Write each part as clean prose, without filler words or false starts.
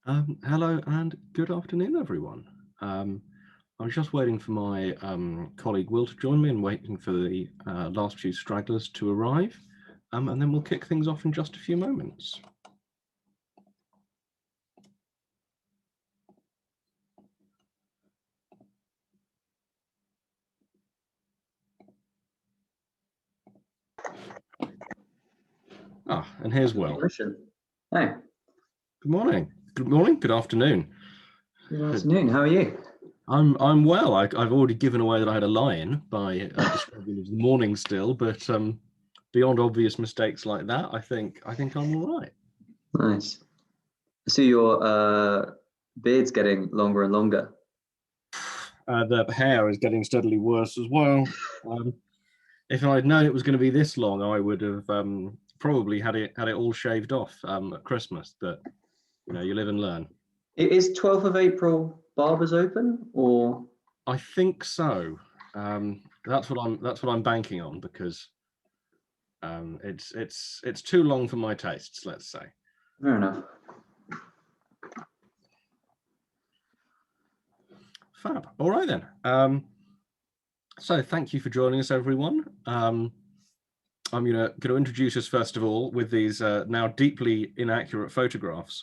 Hello and good afternoon, everyone. I'm just waiting for my colleague Will to join me and waiting for the last few stragglers to arrive, and then we'll kick things off in just a few moments. And here's Will. Hi. Good morning. Good morning. Good afternoon. Good afternoon. How are you? I'm well. I've already given away that I had a lie-in by describing it as the morning still, but beyond obvious mistakes like that, I think I'm all right. Nice. I see your beard's getting longer and longer. The hair is getting steadily worse as well. If I'd known it was going to be this long, I would have probably had it all shaved off at Christmas. But you know, you live and learn. Is 12th of April barbers open, or? I think so. That's what I'm banking on, because it's too long for my tastes, let's say. Fair enough. Fab. All right then. So thank you for joining us, everyone. I'm going to introduce us first of all with these now deeply inaccurate photographs.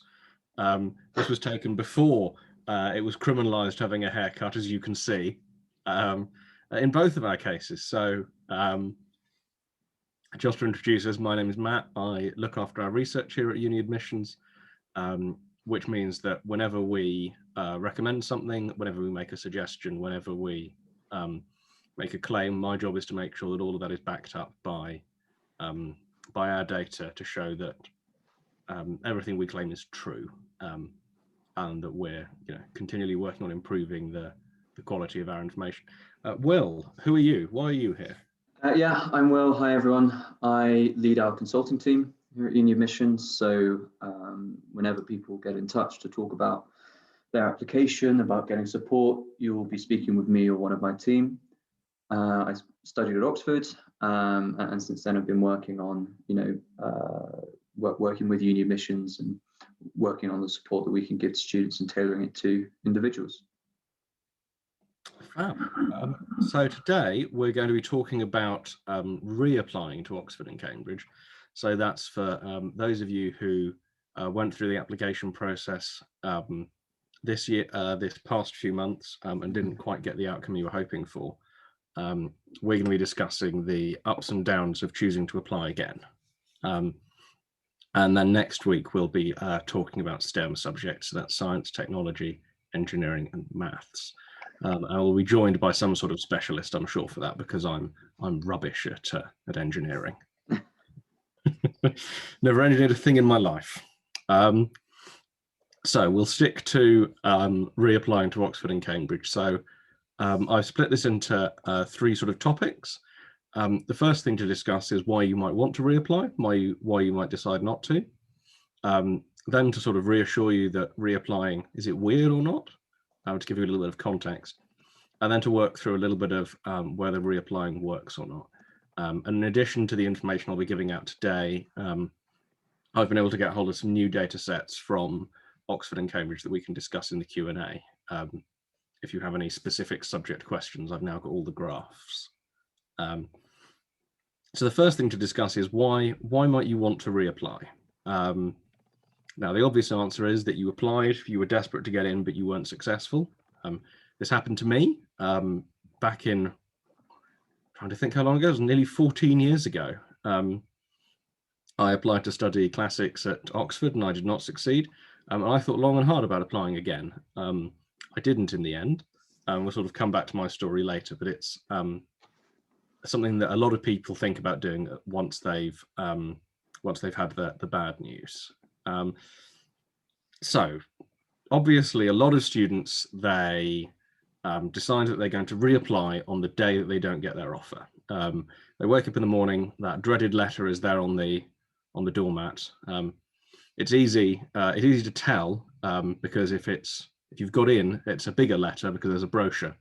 This was taken before it was criminalized having a haircut, as you can see, in both of our cases. So just to introduce us, my name is Matt. I look after our research here at UniAdmissions, which means that whenever we recommend something, whenever we make a suggestion, whenever we make a claim, my job is to make sure that all of that is backed up by our data to show that everything we claim is true, and that we're continually working on improving the quality of our information. Will, who are you? Why are you here? Yeah, I'm Will. Hi, everyone. I lead our consulting team here at UniAdmissions. So whenever people get in touch to talk about their application, about getting support, you will be speaking with me or one of my team. I studied at Oxford, and since then I've been working on, working with UniAdmissions and working on the support that we can give to students and tailoring it to individuals. So today we're going to be talking about reapplying to Oxford and Cambridge. So that's for those of you who went through the application process this past few months and didn't quite get the outcome you were hoping for. We're going to be discussing the ups and downs of choosing to apply again. And then next week we'll be talking about STEM subjects, so that's science, technology, engineering, and maths. I will be joined by some sort of specialist, I'm sure, for that, because I'm rubbish at engineering. Never engineered a thing in my life. So we'll stick to reapplying to Oxford and Cambridge. So I've split this into three sort of topics. The first thing to discuss is why you might want to reapply, why you might decide not to. Then to sort of reassure you that reapplying, is it weird or not? To give you a little bit of context, and then to work through a little bit of whether reapplying works or not. And in addition to the information I'll be giving out today, I've been able to get hold of some new data sets from Oxford and Cambridge that we can discuss in the Q&A. If you have any specific subject questions, I've now got all the graphs. So the first thing to discuss is why might you want to reapply? Now, the obvious answer is that you applied, you were desperate to get in, but you weren't successful. This happened to me back in, trying to think how long ago, it was nearly 14 years ago. I applied to study classics at Oxford and I did not succeed. And I thought long and hard about applying again. I didn't in the end. We'll sort of come back to my story later, but it's something that a lot of people think about doing once they've had the bad news. So obviously a lot of students, they decide that they're going to reapply on the day that they don't get their offer. They wake up in the morning, that dreaded letter is there on the doormat. It's easy to tell because if you've got in, it's a bigger letter because there's a brochure.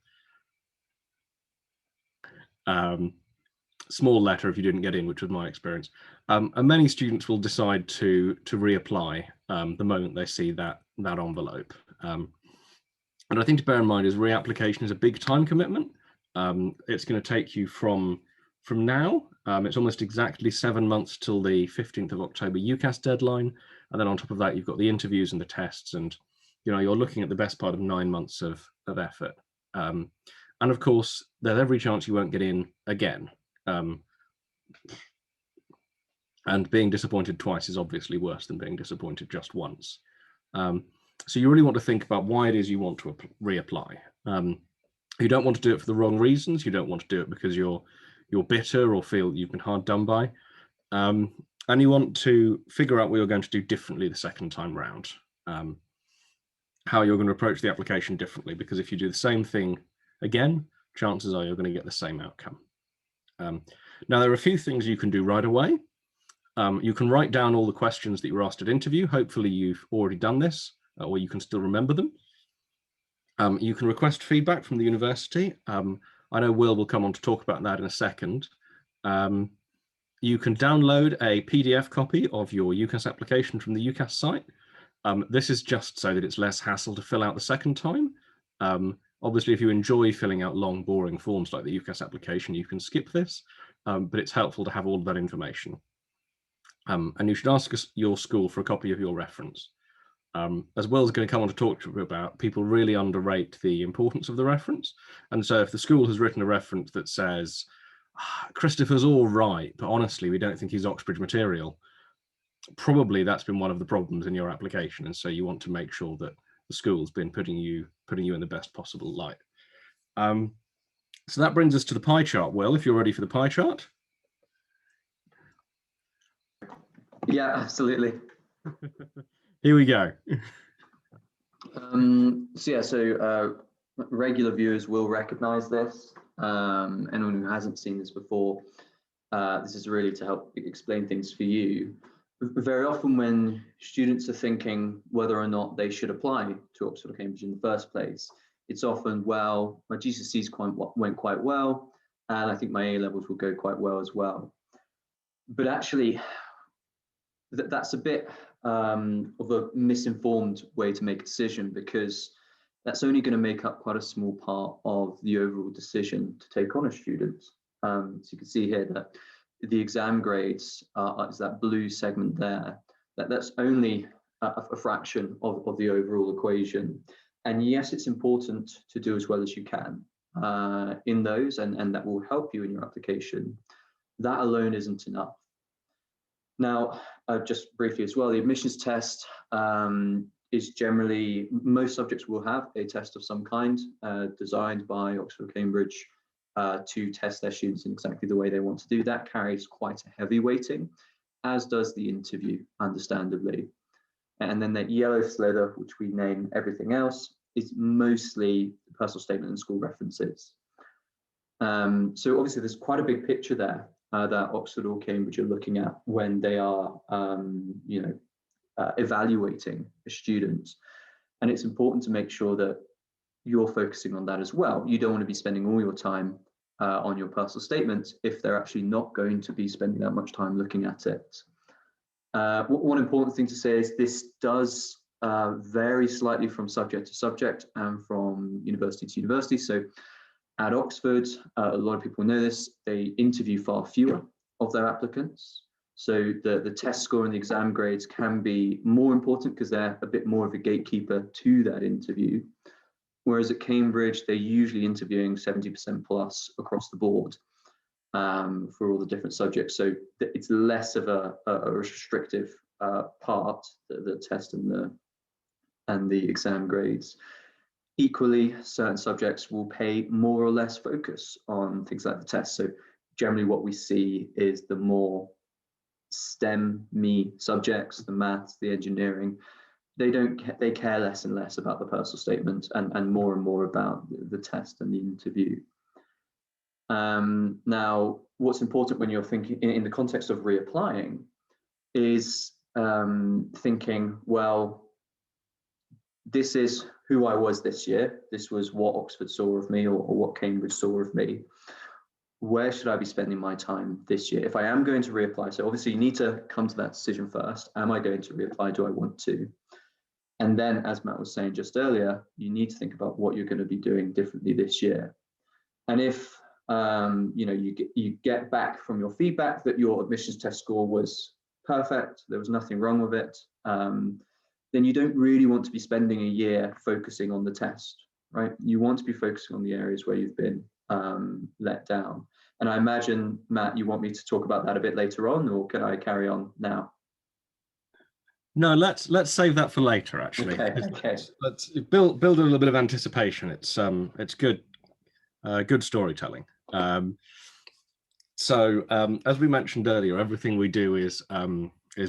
small letter if you didn't get in, which was my experience. And many students will decide to reapply the moment they see that envelope. And I think to bear in mind is reapplication is a big time commitment. It's going to take you from now. It's almost exactly 7 months till the 15th of October UCAS deadline. And then on top of that, you've got the interviews and the tests. And, you know, you're looking at the best part of 9 months of effort. And of course, there's every chance you won't get in again. And being disappointed twice is obviously worse than being disappointed just once. So you really want to think about why it is you want to reapply. You don't want to do it for the wrong reasons. You don't want to do it because you're bitter or feel you've been hard done by. And you want to figure out what you're going to do differently the second time round. How you're going to approach the application differently, because if you do the same thing again, chances are you're going to get the same outcome. Now, there are a few things you can do right away. You can write down all the questions that you were asked at interview. Hopefully you've already done this, or you can still remember them. You can request feedback from the university. I know Will come on to talk about that in a second. You can download a PDF copy of your UCAS application from the UCAS site. This is just so that it's less hassle to fill out the second time. Obviously, if you enjoy filling out long, boring forms like the UCAS application, you can skip this, but it's helpful to have all of that information. And you should ask your school for a copy of your reference. As Will's going to come on to talk to you about, people really underrate the importance of the reference. And so if the school has written a reference that says, Christopher's all right, but honestly, we don't think he's Oxbridge material, probably that's been one of the problems in your application. And so you want to make sure that the school's been putting you in the best possible light. So that brings us to the pie chart. Will, if you're ready for the pie chart. Yeah, absolutely. Here we go. Regular viewers will recognize this. Anyone who hasn't seen this before, this is really to help explain things for you. Very often when students are thinking whether or not they should apply to Oxford or Cambridge in the first place, it's often, well, my GCSEs went quite well, and I think my A-levels will go quite well as well. But actually, that's a bit of a misinformed way to make a decision, because that's only going to make up quite a small part of the overall decision to take on a student. So you can see here that the exam grades is that blue segment there. That's only a fraction of the overall equation. And yes, it's important to do as well as you can in those, and that will help you in your application. That alone isn't enough. Now, just briefly as well, the admissions test is generally, most subjects will have a test of some kind designed by Oxford or Cambridge to test their students in exactly the way they want to do. That carries quite a heavy weighting, as does the interview, understandably. And then that yellow sliver, which we name everything else, is mostly personal statement and school references. So obviously there's quite a big picture there that Oxford or Cambridge are looking at when they are evaluating a student. And it's important to make sure that you're focusing on that as well. You don't want to be spending all your time on your personal statement if they're actually not going to be spending that much time looking at it. One important thing to say is this does vary slightly from subject to subject and from university to university. So at Oxford, a lot of people know this, they interview far fewer of their applicants. So the test score and the exam grades can be more important because they're a bit more of a gatekeeper to that interview. Whereas at Cambridge, they're usually interviewing 70% plus across the board for all the different subjects. So it's less of a restrictive part, the test and the exam grades. Equally, certain subjects will pay more or less focus on things like the test. So generally what we see is the more STEM-y subjects, the maths, the engineering, they care less and less about the personal statement and more about the test and the interview. Now, what's important when you're thinking in the context of reapplying is thinking, well, this is who I was this year. This was what Oxford saw of me or what Cambridge saw of me. where should I be spending my time this year? If I am going to reapply, so obviously you need to come to that decision first. Am I going to reapply? Do I want to? And then, as Matt was saying just earlier, you need to think about what you're going to be doing differently this year. And if you get back from your feedback that your admissions test score was perfect, there was nothing wrong with it, then you don't really want to be spending a year focusing on the test, right? You want to be focusing on the areas where you've been let down. And I imagine, Matt, you want me to talk about that a bit later on, or can I carry on now? No, let's save that for later. Actually, okay. Let's build a little bit of anticipation. It's good, good storytelling. So as we mentioned earlier, everything we do is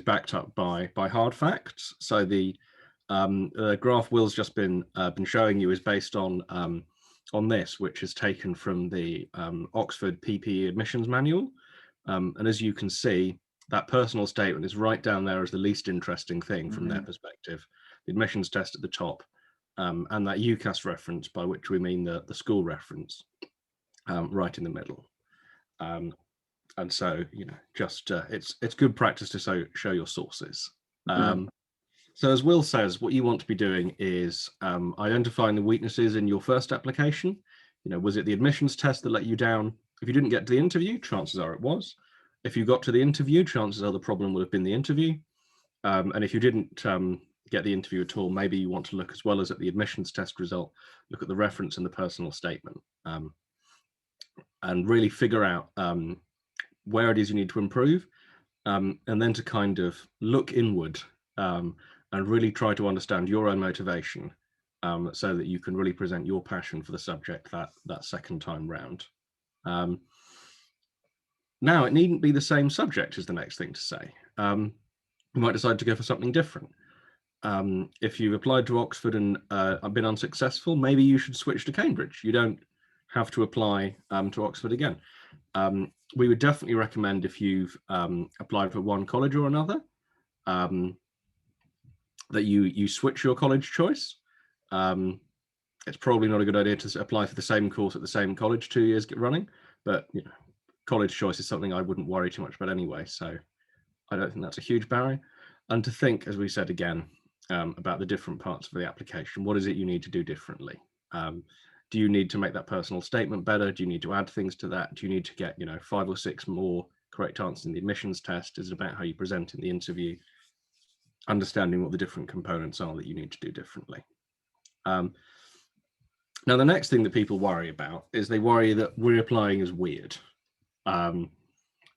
backed up by hard facts. So the graph Will's just been showing you is based on this, which is taken from the Oxford PPE admissions manual, and as you can see, that personal statement is right down there as the least interesting thing from their perspective. The admissions test at the top, and that UCAS reference, by which we mean the school reference, right in the middle. And so, just it's good practice to show your sources. So as Will says, what you want to be doing is identifying the weaknesses in your first application. Was it the admissions test that let you down? If you didn't get to the interview, chances are it was. If you got to the interview, chances are the problem would have been the interview. And if you didn't get the interview at all, maybe you want to look, as well as at the admissions test result, look at the reference and the personal statement, and really figure out where it is you need to improve, and then to kind of look inward and really try to understand your own motivation, so that you can really present your passion for the subject that second time round. Now, it needn't be the same subject as the next thing to say. You might decide to go for something different. If you've applied to Oxford and been unsuccessful, maybe you should switch to Cambridge. You don't have to apply to Oxford again. We would definitely recommend, if you've applied for one college or another, that you switch your college choice. It's probably not a good idea to apply for the same course at the same college 2 years running, but college choice is something I wouldn't worry too much about anyway, so I don't think that's a huge barrier. And to think, as we said again, about the different parts of the application. What is it you need to do differently? Do you need to make that personal statement better? Do you need to add things to that? Do you need to get 5 or 6 more correct answers in the admissions test? Is it about how you present in the interview? Understanding what the different components are that you need to do differently. Now, the next thing that people worry about is they worry that reapplying is weird.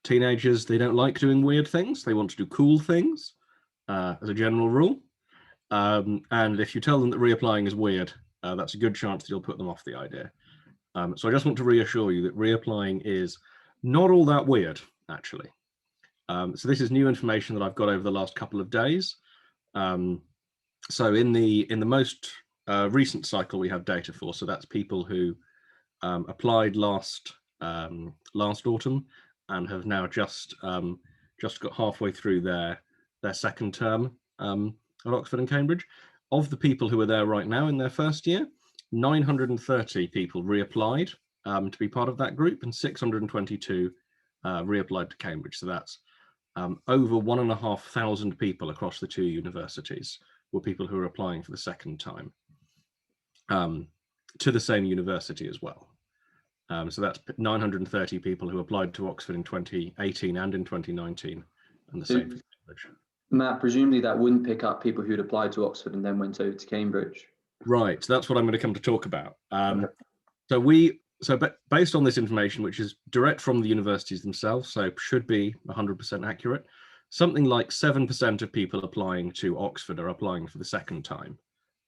Teenagers, they don't like doing weird things. They want to do cool things, as a general rule. And if you tell them that reapplying is weird, that's a good chance that you'll put them off the idea. So I just want to reassure you that reapplying is not all that weird, actually. So this is new information that I've got over the last couple of days. So in the most recent cycle we have data for, so that's people who applied last autumn and have now just got halfway through their second term at Oxford and Cambridge. Of the people who are there right now in their first year, 930 people reapplied to be part of that group, and 622 reapplied to Cambridge. So that's over 1,500 people across the 2 universities were people who are applying for the second time to the same university as well. So that's 930 people who applied to Oxford in 2018 and in 2019, and the same for Cambridge. Matt, presumably that wouldn't pick up people who'd applied to Oxford and then went over to Cambridge. Right, so that's what I'm going to come to talk about. Okay. So based on this information, which is direct from the universities themselves, so should be 100% accurate, something like 7% of people applying to Oxford are applying for the second time.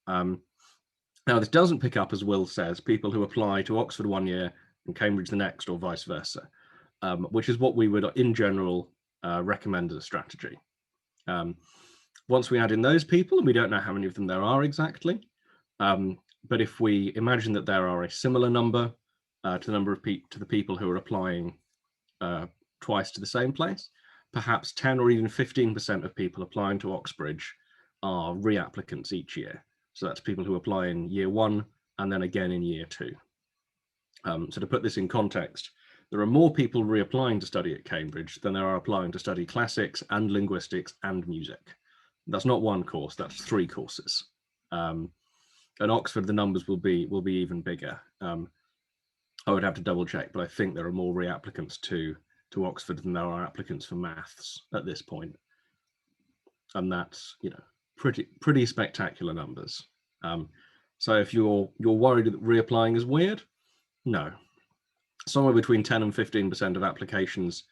Now, this doesn't pick up, as Will says, people who apply to Oxford 1 year and Cambridge the next, or vice versa, which is what we would, in general, recommend as a strategy. Once we add in those people, and we don't know how many of them there are exactly, but if we imagine that there are a similar number to the people who are applying twice to the same place, perhaps 10 or even 15% of people applying to Oxbridge are reapplicants each year. So that's people who apply in year 1 and then again in year 2. So to put this in context, there are more people reapplying to study at Cambridge than there are applying to study classics and linguistics and music. That's not one course, that's 3 courses. At Oxford, the numbers will be even bigger. I would have to double check, but I think there are more reapplicants to Oxford than there are applicants for maths at this point. And that's, you know, pretty spectacular numbers. So if you're worried that reapplying is weird, no. Somewhere between 10 and 15% of applications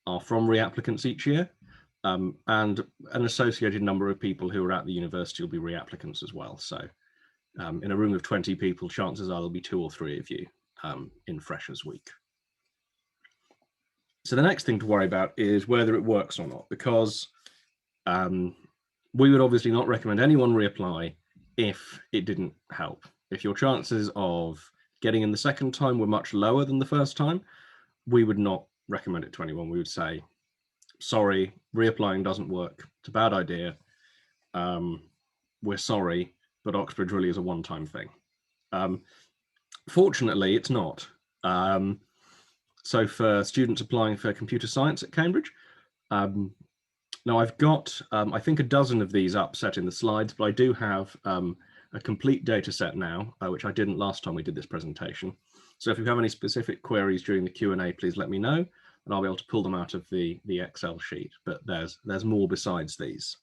are from reapplicants each year, and an associated number of people who are at the university will be reapplicants as well. So in a room of 20 people, chances are there'll be 2 or 3 of you in Freshers Week. So the next thing to worry about is whether it works or not, because we would obviously not recommend anyone reapply if it didn't help. If your chances of getting in the second time were much lower than the first time, we would not recommend it to anyone. We would say, sorry, reapplying doesn't work. It's a bad idea. We're sorry, but Oxbridge really is a one-time thing. Fortunately, it's not. So for students applying for computer science at Cambridge, now I've got, I think, a dozen of these up set in the slides, but I do have a complete data set now, which I didn't last time we did this presentation. So if you have any specific queries during the Q&A, please let me know, and I'll be able to pull them out of the Excel sheet, but there's more besides these.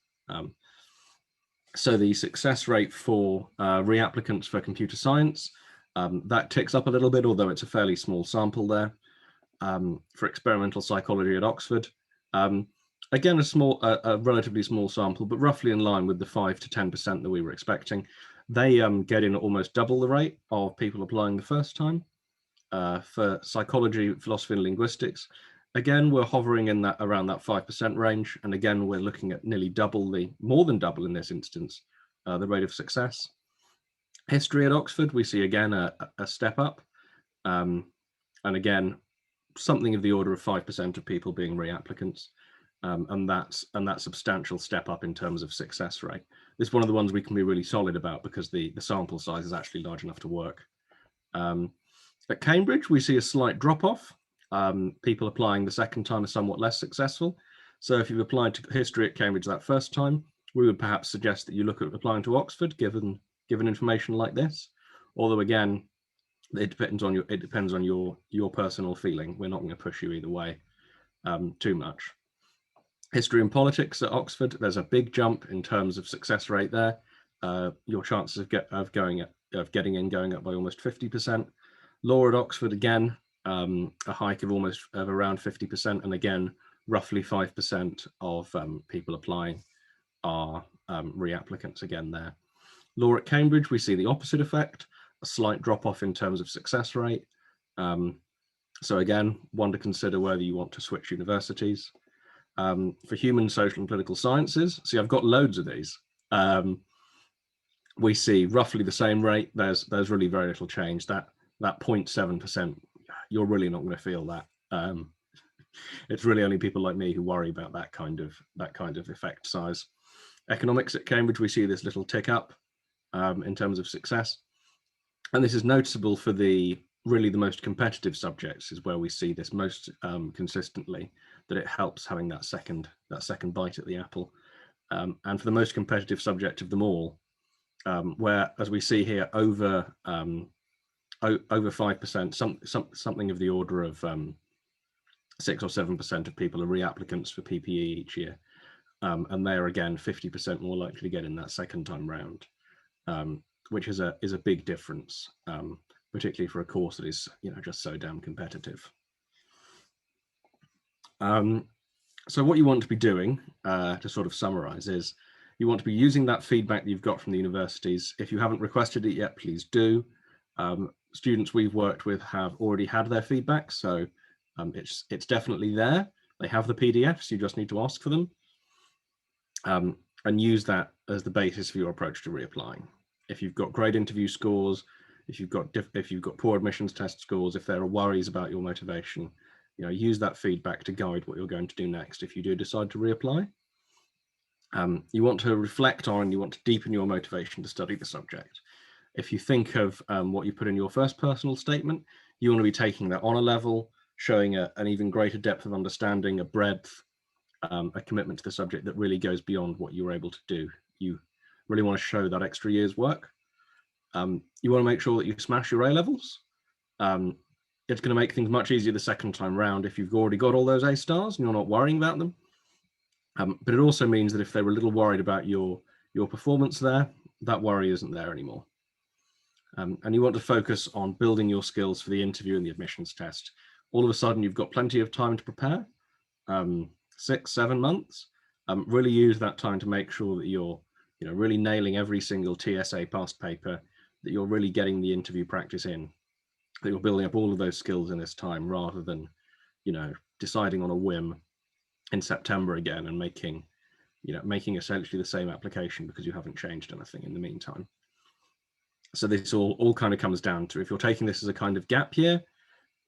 So the success rate for reapplicants for computer science, that ticks up a little bit, although it's a fairly small sample there. For experimental psychology at Oxford, again, a relatively small sample, but roughly in line with the 5 to 10% that we were expecting. They get in almost double the rate of people applying the first time. For psychology, philosophy, and linguistics, again, we're hovering in that around that 5% range, and again, we're looking at nearly more than double in this instance, the rate of success. History at Oxford, we see again a step up, and again, something of the order of 5% of people being reapplicants. And that's substantial step up in terms of success rate. This is one of the ones we can be really solid about because the sample size is actually large enough to work. At Cambridge, we see a slight drop off. People applying the second time are somewhat less successful. So if you've applied to history at Cambridge that first time, we would perhaps suggest that you look at applying to Oxford, given information like this. Although again, it depends on your personal feeling. We're not going to push you either way too much. History and politics at Oxford, there's a big jump in terms of success rate there. Your chances of getting in going up by almost 50%. Law at Oxford, again, a hike of around 50%, and again, roughly 5% of people applying are reapplicants again there. Law at Cambridge, we see the opposite effect, a slight drop off in terms of success rate. So again, one to consider whether you want to switch universities. For human, social, and political sciences, see, I've got loads of these. We see roughly the same rate. There's really very little change. That 0.7%, you're really not going to feel that. It's really only people like me who worry about that kind of effect size. Economics at Cambridge, we see this little tick up in terms of success, and this is noticeable for really the most competitive subjects is where we see this most consistently, that it helps having that second bite at the apple. And for the most competitive subject of them all, where, as we see here, over 5%, something of the order of 6 or 7% of people are reapplicants for PPE each year. And they are again 50% more likely to get in that second time round, which is a big difference, particularly for a course that is, just so damn competitive. So what you want to be doing, to sort of summarize, is you want to be using that feedback that you've got from the universities. If you haven't requested it yet, please do. Students we've worked with have already had their feedback, so it's definitely there. They have the PDFs, you just need to ask for them, and use that as the basis for your approach to reapplying. If you've got grade interview scores, if you've got poor admissions test scores, if there are worries about your motivation, use that feedback to guide what you're going to do next if you do decide to reapply. You want to reflect on, you want to deepen your motivation to study the subject. If you think of what you put in your first personal statement, you want to be taking that on a level, showing an even greater depth of understanding, a breadth, a commitment to the subject that really goes beyond what you were able to do. You really want to show that extra year's work. You want to make sure that you smash your A-levels. It's going to make things much easier the second time round if you've already got all those A stars and you're not worrying about them. But it also means that if they were a little worried about your performance there, that worry isn't there anymore. And you want to focus on building your skills for the interview and the admissions test. All of a sudden, you've got plenty of time to prepare, 6, 7 months. Really use that time to make sure that you're really nailing every single TSA past paper, that you're really getting the interview practice in, that you're building up all of those skills in this time, rather than, deciding on a whim in September again and making essentially the same application because you haven't changed anything in the meantime. So this all kind of comes down to, if you're taking this as a kind of gap year,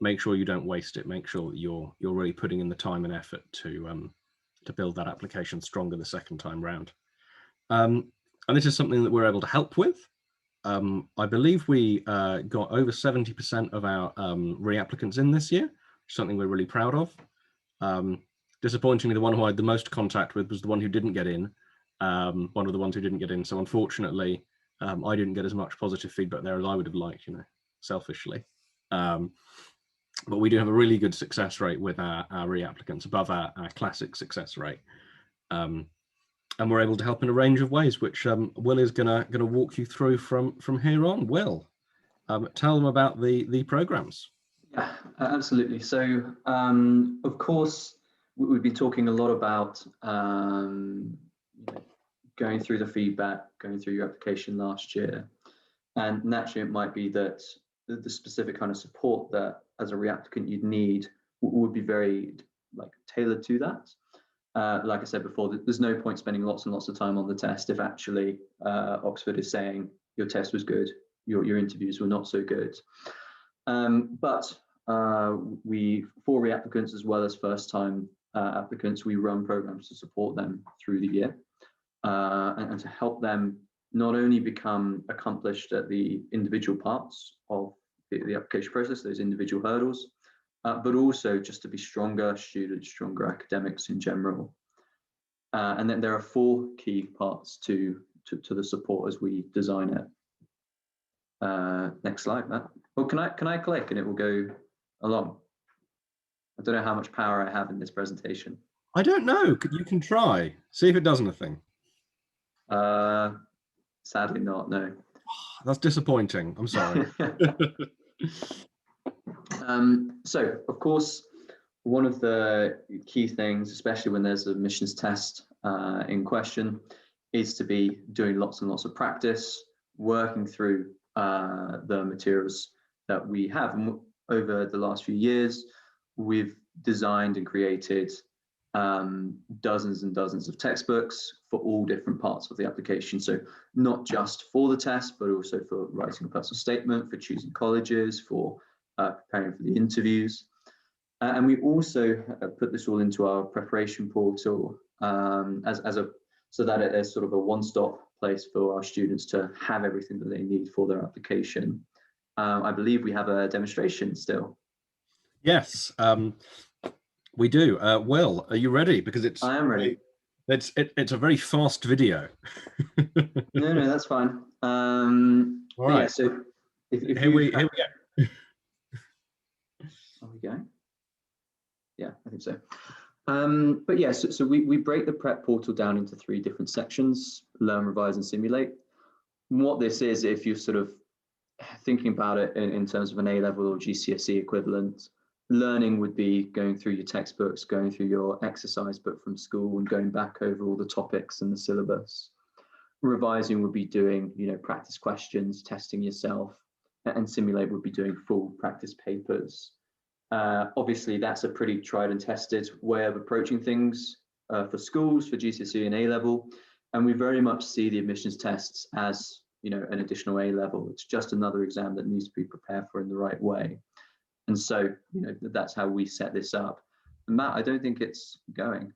make sure you don't waste it. Make sure that you're really putting in the time and effort to build that application stronger the second time round. And this is something that we're able to help with. I believe we got over 70% of our reapplicants in this year, which is something we're really proud of. Disappointingly, the one who I had the most contact with was the one who didn't get in, one of the ones who didn't get in. So unfortunately, I didn't get as much positive feedback there as I would have liked, selfishly. But we do have a really good success rate with our reapplicants, above our classic success rate. And we're able to help in a range of ways, which Will is gonna walk you through from here on. Will, tell them about the programs. Yeah, absolutely. So of course, we've been talking a lot about going through the feedback, going through your application last year. And naturally, it might be that the specific kind of support that as a reapplicant you'd need would be very tailored to that. Like I said before, there's no point spending lots and lots of time on the test if actually Oxford is saying your test was good, your interviews were not so good. But for reapplicants as well as first-time applicants, we run programs to support them through the year and to help them not only become accomplished at the individual parts of the application process, those individual hurdles, but also just to be stronger students, stronger academics in general. And then there are 4 key parts to the support as we design it. Next slide, Matt. Well, can I click and it will go along? I don't know how much power I have in this presentation. I don't know. You can try. See if it does anything. Sadly not, no. That's disappointing. I'm sorry. So, of course, one of the key things, especially when there's an admissions test in question, is to be doing lots and lots of practice, working through the materials that we have. And over the last few years, we've designed and created dozens and dozens of textbooks for all different parts of the application. So not just for the test, but also for writing a personal statement, for choosing colleges, for preparing for the interviews. And we also put this all into our preparation portal so that it is sort of a one-stop place for our students to have everything that they need for their application. I believe we have a demonstration still. Yes, we do. Will, are you ready? Because I am ready. It's a very fast video. No, that's fine. All right. Yeah, so here we go. Are we going? Yeah, I think so. But yeah, so we break the prep portal down into 3 different sections: learn, revise, and simulate. And what this is, if you're sort of thinking about it in terms of an A-level or GCSE equivalent, learning would be going through your textbooks, going through your exercise book from school and going back over all the topics and the syllabus. Revising would be doing, practice questions, testing yourself, and simulate would be doing full practice papers. Obviously, that's a pretty tried and tested way of approaching things for schools, for GCSE and A-level. And we very much see the admissions tests as, an additional A-level. It's just another exam that needs to be prepared for in the right way. And so, that's how we set this up. And Matt, I don't think it's going.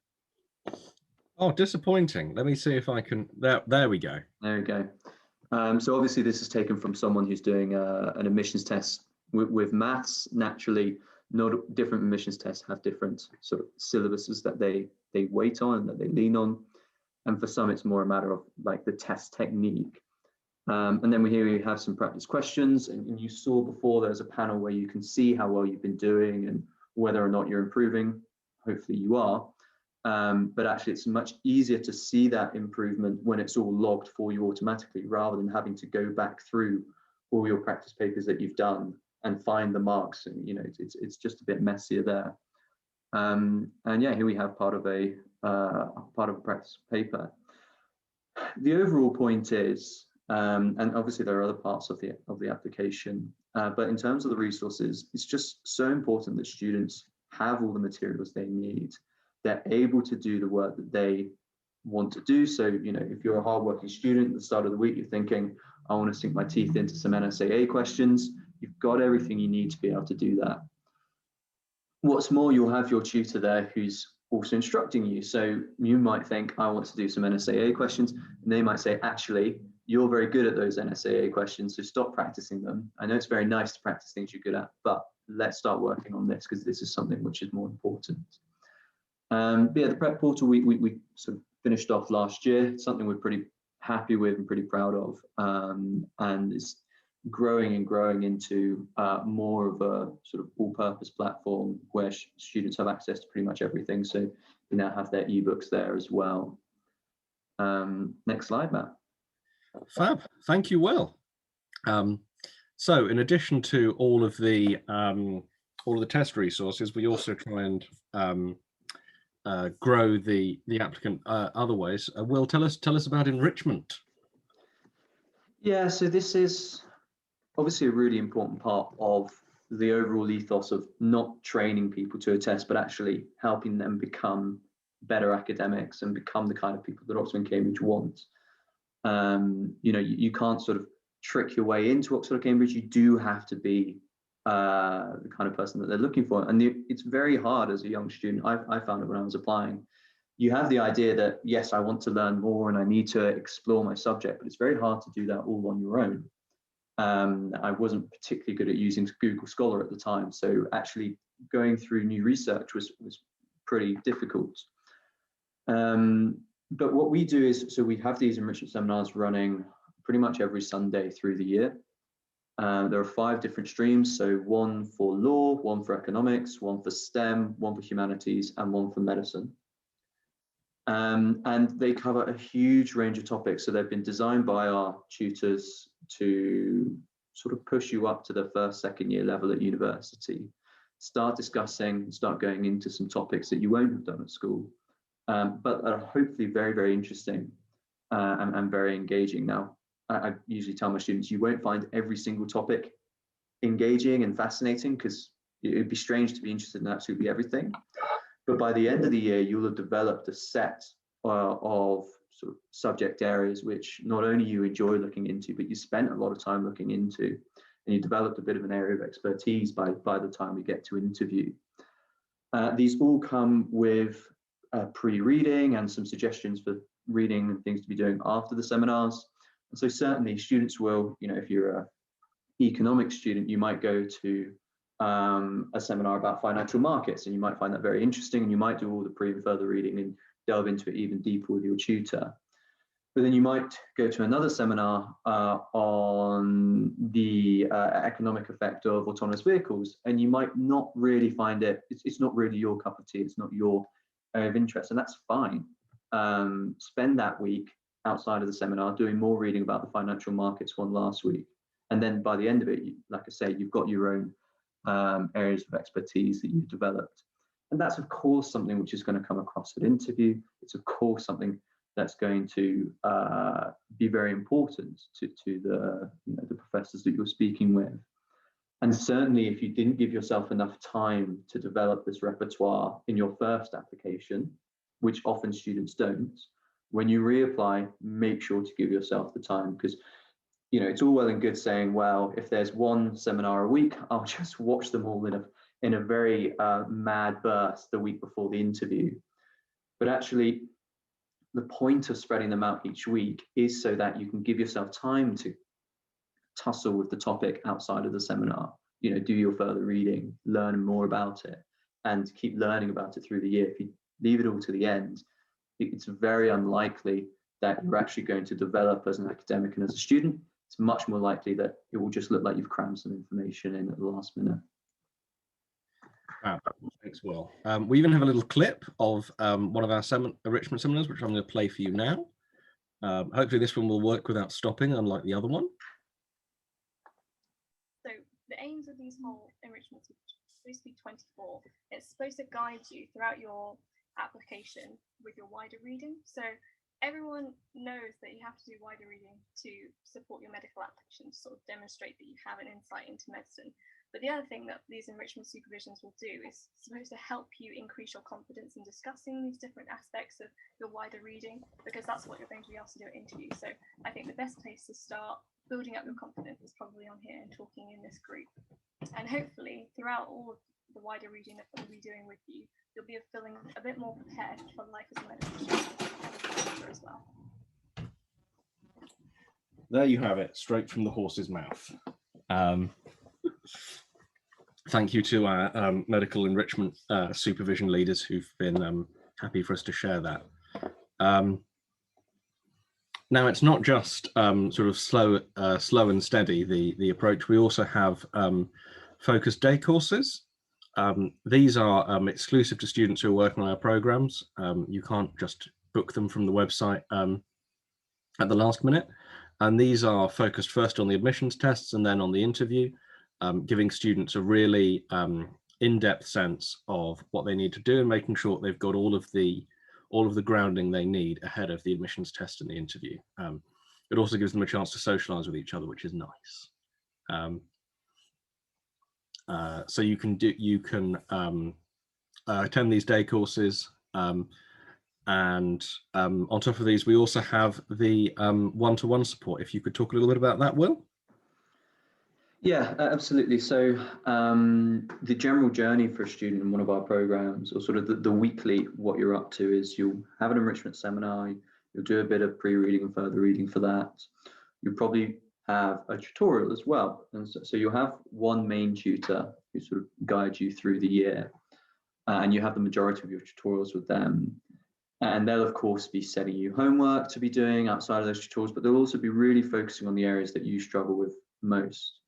Oh, disappointing. Let me see if I can. There we go. There we go. So obviously, this is taken from someone who's doing an admissions test with maths. Naturally, Not different admissions tests have different sort of syllabuses that they weight on and that they lean on. And for some, it's more a matter of like the test technique. And then here we have some practice questions, and you saw before there's a panel where you can see how well you've been doing and whether or not you're improving. Hopefully you are. But actually it's much easier to see that improvement when it's all logged for you automatically, rather than having to go back through all your practice papers that you've done and find the marks. And you know, it's just a bit messier there. And yeah, here we have part of a practice paper. The overall point is, and obviously there are other parts of the application, but in terms of the resources, it's just so important that students have all the materials they need. They're able to do the work that they want to do. So, you know, if you're a hardworking student at the start of the week, you're thinking, I want to sink my teeth into some NSAA questions, you've got everything you need to be able to do that. What's more, you'll have your tutor there who's also instructing you. So you might think, I want to do some NSAA questions, and they might say, actually, you're very good at those NSAA questions, so stop practicing them. I know it's very nice to practice things you're good at, but let's start working on this because this is something which is more important. But yeah, the prep portal we sort of finished off last year. It's something we're pretty happy with and pretty proud of, and it's growing and growing into more of a sort of all-purpose platform where students have access to pretty much everything. So we now have their ebooks there as well. Next slide, Matt. Fab, thank you, Will. So in addition to all of the test resources, we also try and grow the applicant other ways. Will, tell us about enrichment. Yeah, so this is obviously a really important part of the overall ethos of not training people to a test, but actually helping them become better academics and become the kind of people that Oxford and Cambridge want. You know, you can't sort of trick your way into Oxford or Cambridge. You do have to be the kind of person that they're looking for. And it's very hard as a young student. I found it when I was applying. You have the idea that, yes, I want to learn more and I need to explore my subject, but it's very hard to do that all on your own. I wasn't particularly good at using Google Scholar at the time, so actually going through new research was pretty difficult. But what we do is, so we have these enrichment seminars running pretty much every Sunday through the year. There are 5 different streams, so one for law, one for economics, one for STEM, one for humanities, and one for medicine. And they cover a huge range of topics. So they've been designed by our tutors to sort of push you up to the first, second year level at university. Start discussing, start going into some topics that you won't have done at school, but are hopefully very, very interesting and very engaging. Now, I usually tell my students, you won't find every single topic engaging and fascinating, because it'd be strange to be interested in absolutely everything. But by the end of the year, you'll have developed a set of sort of subject areas which not only you enjoy looking into, but you spent a lot of time looking into, and you developed a bit of an area of expertise by the time we get to interview. These all come with pre-reading and some suggestions for reading and things to be doing after the seminars. And so certainly students will, you know, if you're an economics student, you might go to a seminar about financial markets, and you might find that very interesting, and you might do all the pre and further reading and delve into it even deeper with your tutor. But then you might go to another seminar on the economic effect of autonomous vehicles, and you might not really find it, it's not really your cup of tea, it's not your area of interest, and that's fine. Spend that week outside of the seminar doing more reading about the financial markets one last week. And then by the end of it, like I say, you've got your own areas of expertise that you've developed. And that's, of course, something which is going to come across at interview. It's, of course, something that's going to be very important to the, you know, the professors that you're speaking with. And certainly, if you didn't give yourself enough time to develop this repertoire in your first application, which often students don't, when you reapply, make sure to give yourself the time, because, you know, it's all well and good saying, well, if there's one seminar a week, I'll just watch them all in a very mad burst the week before the interview. But actually, the point of spreading them out each week is so that you can give yourself time to tussle with the topic outside of the seminar. do your further reading, learn more about it, and keep learning about it through the year. If you leave it all to the end, it's very unlikely that you're actually going to develop as an academic and as a student. It's much more likely that it will just look like you've crammed some information in at the last minute. Thanks, Will. We even have a little clip of one of our enrichment seminars, which I'm going to play for you now. Hopefully this one will work without stopping, unlike the other one. So the aims of these whole enrichments are supposed to be 24. It's supposed to guide you throughout your application with your wider reading. So everyone knows that you have to do wider reading to support your medical application, to sort of demonstrate that you have an insight into medicine. But the other thing that these enrichment supervisions will do is supposed to help you increase your confidence in discussing these different aspects of your wider reading, because that's what you're going to be asked to do at interviews. So I think the best place to start building up your confidence is probably on here and talking in this group. And hopefully throughout all of the wider reading that we'll be doing with you, you'll be feeling a bit more prepared for life as a medical student as well. There you have it, straight from the horse's mouth. Thank you to our medical enrichment supervision leaders who've been happy for us to share that. Now, it's not just sort of slow and steady, the approach. We also have focused day courses. These are exclusive to students who are working on our programs. You can't just book them from the website at the last minute. And these are focused first on the admissions tests and then on the interview, giving students a really in-depth sense of what they need to do and making sure they've got all of the grounding they need ahead of the admissions test and the interview. It also gives them a chance to socialize with each other, which is nice. So you can attend these day courses, and on top of these, we also have the one-to-one support. If you could talk a little bit about that, Will? Yeah, absolutely. So the general journey for a student in one of our programs, or sort of the weekly, what you're up to is you'll have an enrichment seminar, you'll do a bit of pre-reading and further reading for that. You'll probably have a tutorial as well. And so you'll have one main tutor who sort of guides you through the year, and you have the majority of your tutorials with them. And they'll, of course, be setting you homework to be doing outside of those tutorials, but they'll also be really focusing on the areas that you struggle with most.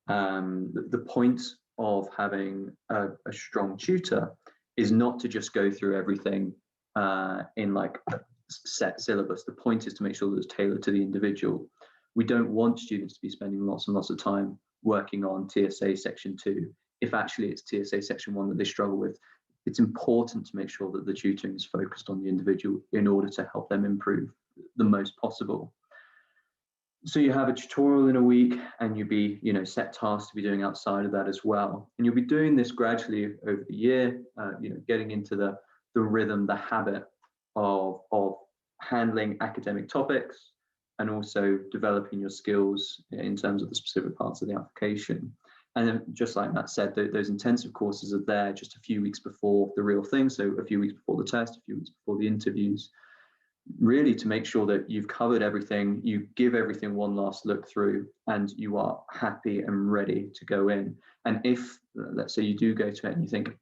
The point of having a strong tutor is not to just go through everything in like a set syllabus. The point is to make sure that it's tailored to the individual. We don't want students to be spending lots and lots of time working on TSA Section 2 if actually it's TSA Section 1 that they struggle with. It's important to make sure that the tutoring is focused on the individual in order to help them improve the most possible. So you have a tutorial in a week, and you'll be, set tasks to be doing outside of that as well. And you'll be doing this gradually over the year, getting into the rhythm, the habit of handling academic topics, and also developing your skills in terms of the specific parts of the application. And then, just like Matt said, those intensive courses are there just a few weeks before the real thing. So a few weeks before the test, a few weeks before the interviews, really to make sure that you've covered everything, you give everything one last look through, and you are happy and ready to go in. And if, let's say, you do go to it and you think,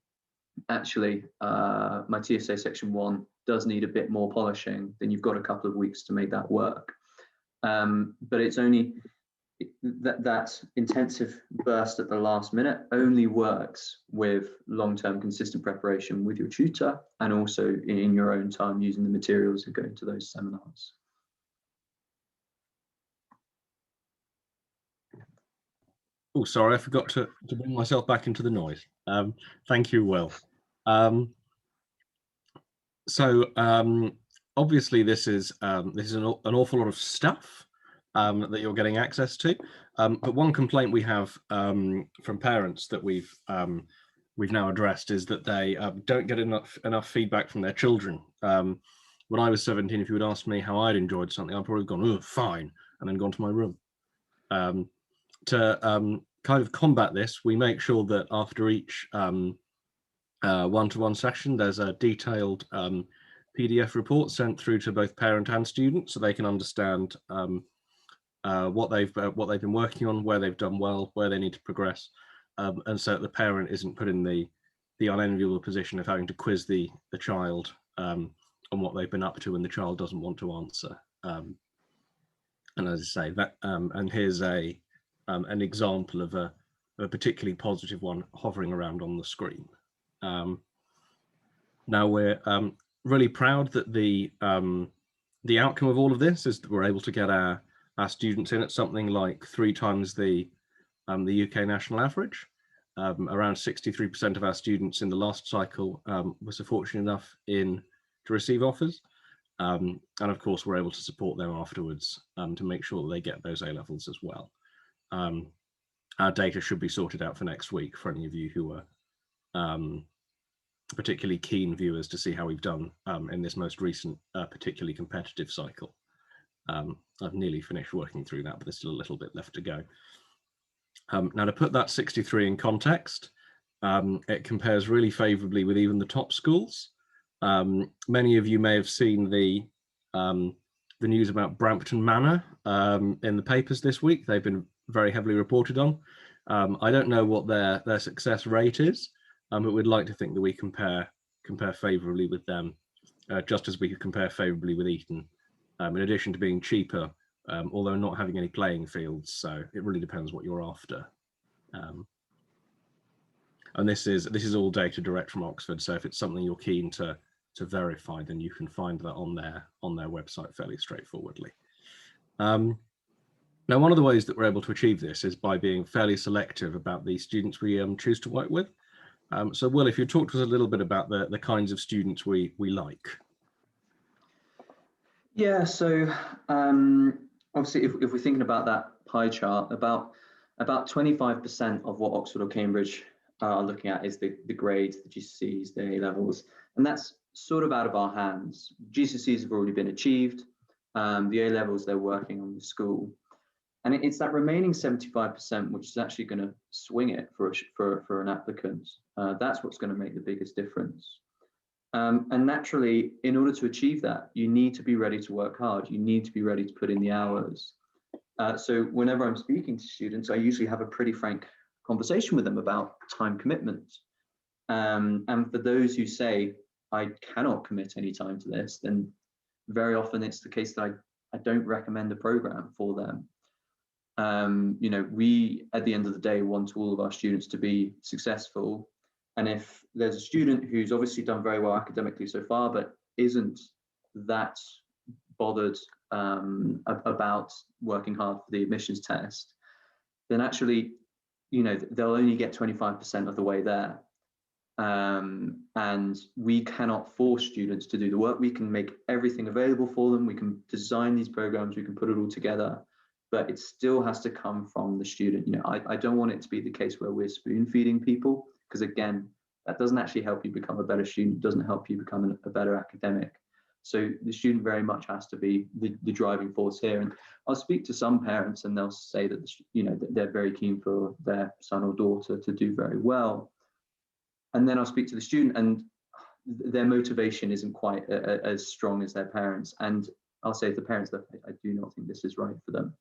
actually, my TSA Section 1 does need a bit more polishing, then you've got a couple of weeks to make that work. But it's only that intensive burst at the last minute only works with long-term consistent preparation with your tutor, and also in your own time using the materials and going to those seminars. Oh, sorry, I forgot to bring myself back into the noise. Thank you, Will. Obviously this is an awful lot of stuff that you're getting access to, but one complaint we have from parents that we've now addressed is that they don't get enough feedback from their children. When I was 17, if you would ask me how I'd enjoyed something, I'd probably gone, "Oh, fine," and then gone to my room. To kind of combat this, we make sure that after each one-to-one session, there's a detailed PDF report sent through to both parent and student, so they can understand what they've been working on, where they've done well, where they need to progress, and so the parent isn't put in the unenviable position of having to quiz the child on what they've been up to when the child doesn't want to answer. And as I say, that and here's an example of a particularly positive one hovering around on the screen. Now we're really proud that the outcome of all of this is that we're able to get our students in at something like 3 times the UK national average. Around 63% of our students in the last cycle were so fortunate enough to receive offers. And of course, we're able to support them afterwards to make sure that they get those A levels as well. Our data should be sorted out for next week for any of you who are particularly keen viewers to see how we've done in this most recent particularly competitive cycle. I've nearly finished working through that, but there's still a little bit left to go. Now, to put that 63 in context, it compares really favourably with even the top schools. Many of you may have seen the news about Brampton Manor in the papers this week. They've been very heavily reported on. I don't know what their success rate is, but we'd like to think that we compare favourably with them, just as we could compare favourably with Eton, in addition to being cheaper, although not having any playing fields. So it really depends what you're after. And this is all data direct from Oxford. So if it's something you're keen to verify, then you can find that on their website fairly straightforwardly. Now, one of the ways that we're able to achieve this is by being fairly selective about the students we choose to work with. So Will, if you talk to us a little bit about the kinds of students we like. Yeah, so obviously if we're thinking about that pie chart, about 25% of what Oxford or Cambridge are looking at is the grades, the GCSEs, the A levels, and that's sort of out of our hands. GCSEs have already been achieved. The A levels, they're working on the school. And it's that remaining 75%, which is actually going to swing it for an applicant. That's what's going to make the biggest difference. And naturally, in order to achieve that, you need to be ready to work hard. You need to be ready to put in the hours. So whenever I'm speaking to students, I usually have a pretty frank conversation with them about time commitment. And for those who say, I cannot commit any time to this, then very often it's the case that I don't recommend a program for them. You know, we, at the end of the day, want all of our students to be successful. And if there's a student who's obviously done very well academically so far, but isn't that bothered about working hard for the admissions test, then actually, you know, they'll only get 25% of the way there. And we cannot force students to do the work. We can make everything available for them. We can design these programs. We can put it all together. But it still has to come from the student. You know, I don't want it to be the case where we're spoon feeding people, because again, that doesn't actually help you become a better student, doesn't help you become a better academic. So the student very much has to be the driving force here. And I'll speak to some parents and they'll say that, you know, that they're very keen for their son or daughter to do very well. And then I'll speak to the student and their motivation isn't quite as strong as their parents. And I'll say to the parents that I do not think this is right for them.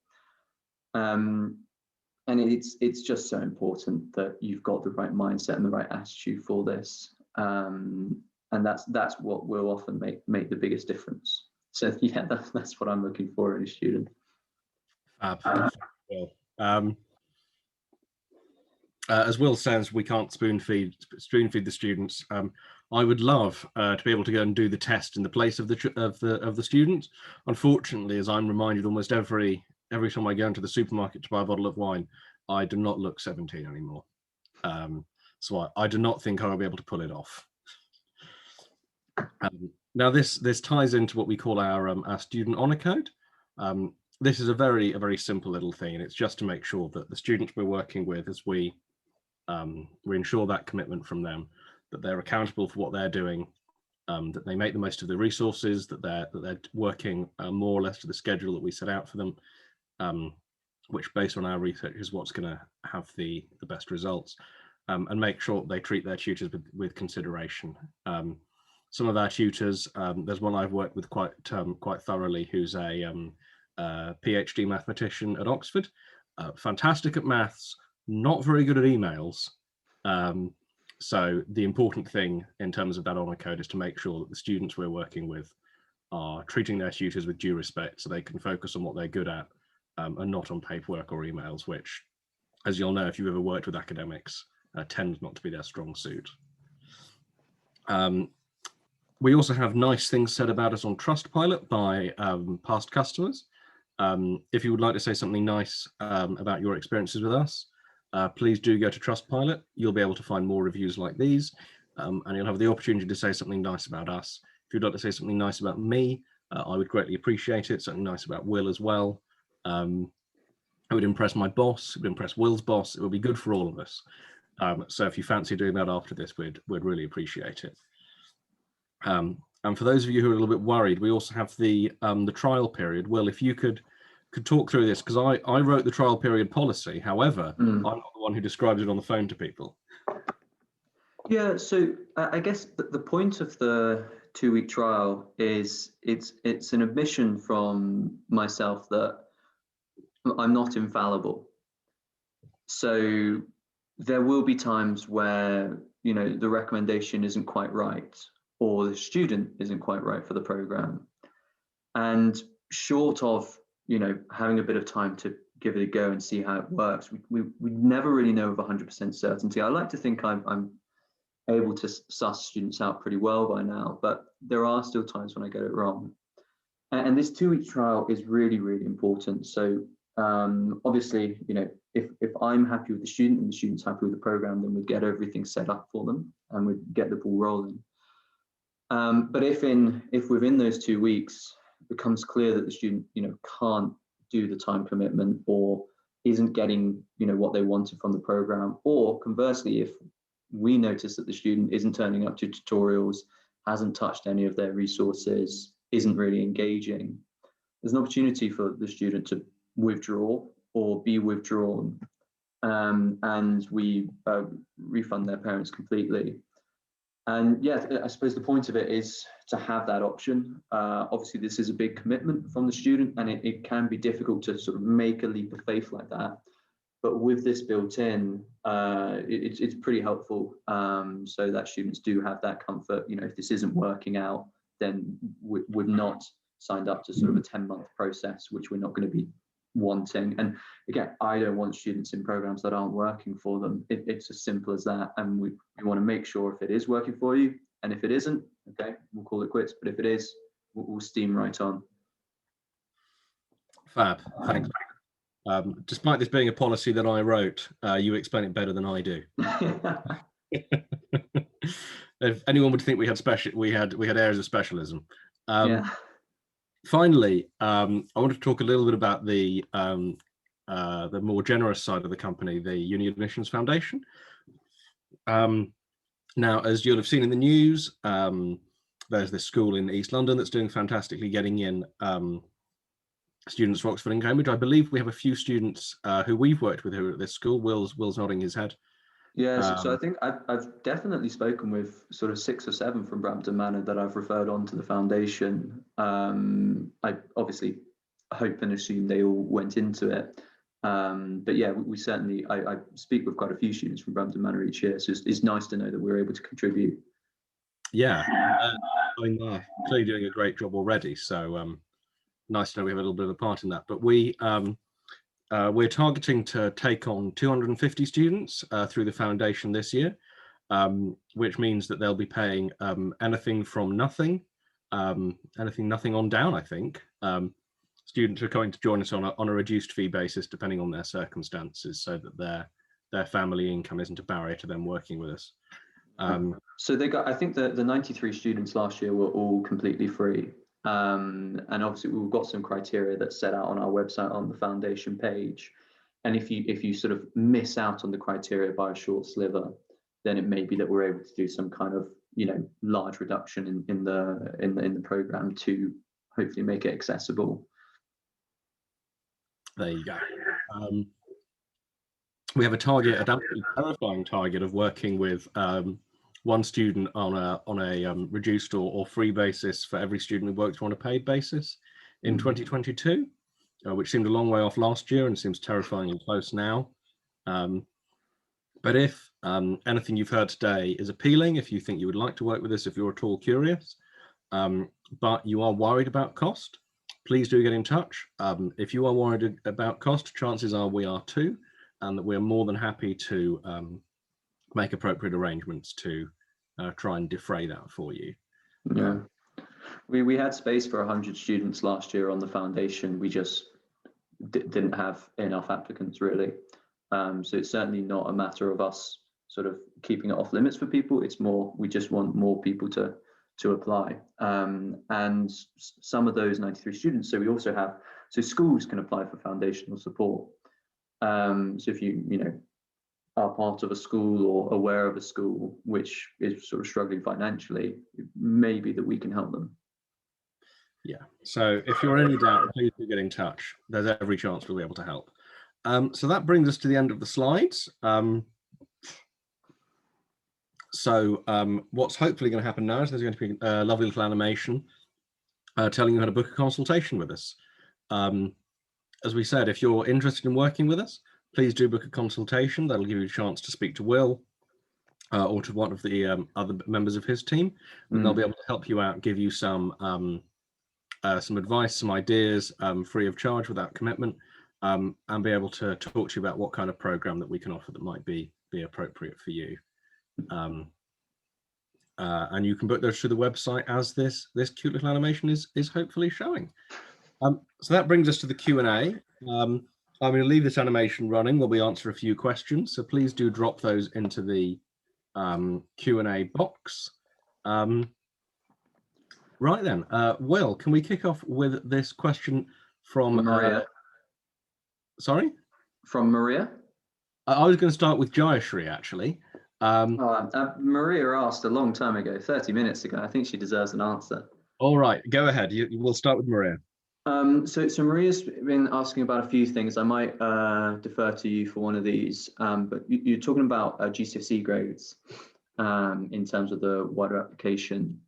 And it's just so important that you've got the right mindset and the right attitude for this. And that's what will often make the biggest difference. So yeah, that's what I'm looking for in a student. As Will says, we can't spoon feed the students. I would love to be able to go and do the test in the place of the student. Unfortunately, as I'm reminded almost every time I go into the supermarket to buy a bottle of wine, I do not look 17 anymore. So I do not think I will be able to pull it off. Now this ties into what we call our student honour code. This is a very simple little thing, and it's just to make sure that the students we're working with, as we ensure that commitment from them, that they're accountable for what they're doing, that they make the most of the resources, that they're working more or less to the schedule that we set out for them, which based on our research is what's going to have the best results, and make sure they treat their tutors with consideration. Some of our tutors, there's one I've worked with quite thoroughly, who's a PhD mathematician at Oxford, fantastic at maths, not very good at emails. So the important thing in terms of that honour code is to make sure that the students we're working with are treating their tutors with due respect, so they can focus on what they're good at, and not on paperwork or emails, which, as you'll know if you've ever worked with academics, tends not to be their strong suit. We also have nice things said about us on Trustpilot by past customers. If you would like to say something nice about your experiences with us, please do go to Trustpilot. You'll be able to find more reviews like these, and you'll have the opportunity to say something nice about us. If you'd like to say something nice about me, I would greatly appreciate it. Something nice about Will as well. It would impress my boss, it would impress Will's boss, it would be good for all of us. So if you fancy doing that after this, we'd really appreciate it. And for those of you who are a little bit worried, we also have the trial period. Will, if you could talk through this, because I wrote the trial period policy. However, I'm not the one who describes it on the phone to people. Yeah, so I guess the point of the 2-week trial is it's an admission from myself that I'm not infallible. So there will be times where, you know, the recommendation isn't quite right, or the student isn't quite right for the program. And short of, you know, having a bit of time to give it a go and see how it works, we never really know with 100% certainty. I like to think I'm able to suss students out pretty well by now, but there are still times when I get it wrong. And this 2-week trial is really, really important. So obviously, you know, if I'm happy with the student and the student's happy with the program, then we'd get everything set up for them and we'd get the ball rolling. But if within those 2 weeks it becomes clear that the student, you know, can't do the time commitment or isn't getting, you know, what they wanted from the program, or conversely, if we notice that the student isn't turning up to tutorials, hasn't touched any of their resources, isn't really engaging, there's an opportunity for the student to withdraw or be withdrawn, and we refund their parents completely. And yeah, I suppose the point of it is to have that option. Obviously, this is a big commitment from the student, and it can be difficult to sort of make a leap of faith like that. But with this built in, it's pretty helpful, so that students do have that comfort. You know, if this isn't working out, then we're not signed up to sort of a 10-month process, which we're not going to be wanting. And again, I don't want students in programs that aren't working for them. It's as simple as that. And we want to make sure if it is working for you, and if it isn't, okay, we'll call it quits. But if it is, we'll steam right on. Fab, thanks. Despite this being a policy that I wrote, you explain it better than I do. If anyone would think we had areas of specialism. Yeah. Finally, I want to talk a little bit about the more generous side of the company, the UniAdmissions Foundation. Now, as you'll have seen in the news, there's this school in East London that's doing fantastically, getting in students from Oxford and Cambridge. I believe we have a few students who we've worked with who are at this school. Will's nodding his head. Yeah, so I think I've definitely spoken with sort of 6 or 7 from Brampton Manor that I've referred on to the foundation. I obviously hope and assume they all went into it. But yeah, we certainly, I speak with quite a few students from Brampton Manor each year, so it's nice to know that we're able to contribute. Yeah, I mean, clearly doing a great job already, so nice to know we have a little bit of a part in that. But we're targeting to take on 250 students through the foundation this year, which means that they'll be paying anything from nothing on down, I think. Students are going to join us on a reduced fee basis depending on their circumstances, so that their family income isn't a barrier to them working with us. So they got, I think the 93 students last year were all completely free. And obviously we've got some criteria that's set out on our website on the foundation page. And if you sort of miss out on the criteria by a short sliver, then it may be that we're able to do some kind of, you know, large reduction in the program to hopefully make it accessible. There you go. We have an absolutely terrifying target of working with one student on a reduced or free basis for every student who works on a paid basis in 2022, which seemed a long way off last year and seems terrifyingly close now. But if anything you've heard today is appealing, if you think you would like to work with us, if you're at all curious, but you are worried about cost, please do get in touch. If you are worried about cost, chances are we are too, and that we're more than happy to make appropriate arrangements to try and defray that for you. Yeah, we had space for 100 students last year on the foundation. We just didn't have enough applicants, really. So it's certainly not a matter of us sort of keeping it off limits for people. It's more, we just want more people to apply. And some of those 93 students, so we also have, so schools can apply for foundational support. So if you are part of a school or aware of a school which is sort of struggling financially, it may be that we can help them. Yeah, so if you're in any doubt, please do get in touch. There's every chance we'll be able to help. So that brings us to the end of the slides. What's hopefully going to happen now is there's going to be a lovely little animation telling you how to book a consultation with us. As we said, if you're interested in working with us, please do book a consultation. That'll give you a chance to speak to Will or to one of the other members of his team, and they'll be able to help you out, give you some advice, some ideas, free of charge, without commitment, and be able to talk to you about what kind of program that we can offer that might be appropriate for you. And you can book those through the website, as this cute little animation is hopefully showing. So that brings us to the Q&A. I'm going to leave this animation running while we answer a few questions, so please do drop those into the Q&A box. Right then, Will, can we kick off with this question from Maria? Sorry? From Maria? I was going to start with Jayashri, actually. Maria asked a long time ago, 30 minutes ago. I think she deserves an answer. All right, go ahead. We'll start with Maria. So Maria's been asking about a few things. I might defer to you for one of these, but you're talking about GCSE grades in terms of the wider application.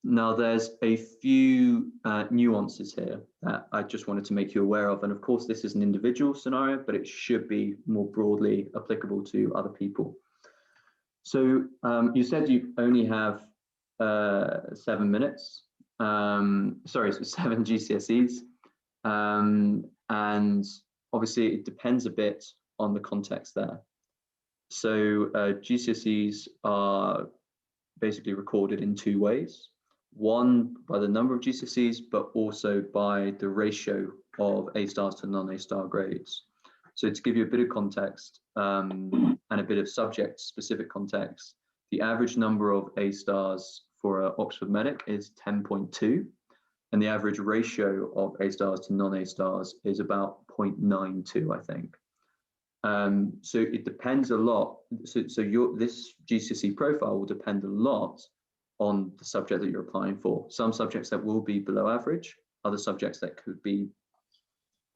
Now, there's a few nuances here that I just wanted to make you aware of. And of course, this is an individual scenario, but it should be more broadly applicable to other people. So you said you only have 7 minutes. Sorry, so 7 GCSEs. And obviously, it depends a bit on the context there. So GCSEs are basically recorded in 2 ways. One, by the number of GCSEs, but also by the ratio of A stars to non-A star grades. So to give you a bit of context and a bit of subject specific context, the average number of A stars for Oxford Medic is 10.2, and the average ratio of A stars to non-A stars is about 0.92, I think. So it depends a lot. So this GCSE profile will depend a lot on the subject that you're applying for. Some subjects that will be below average, other subjects that could be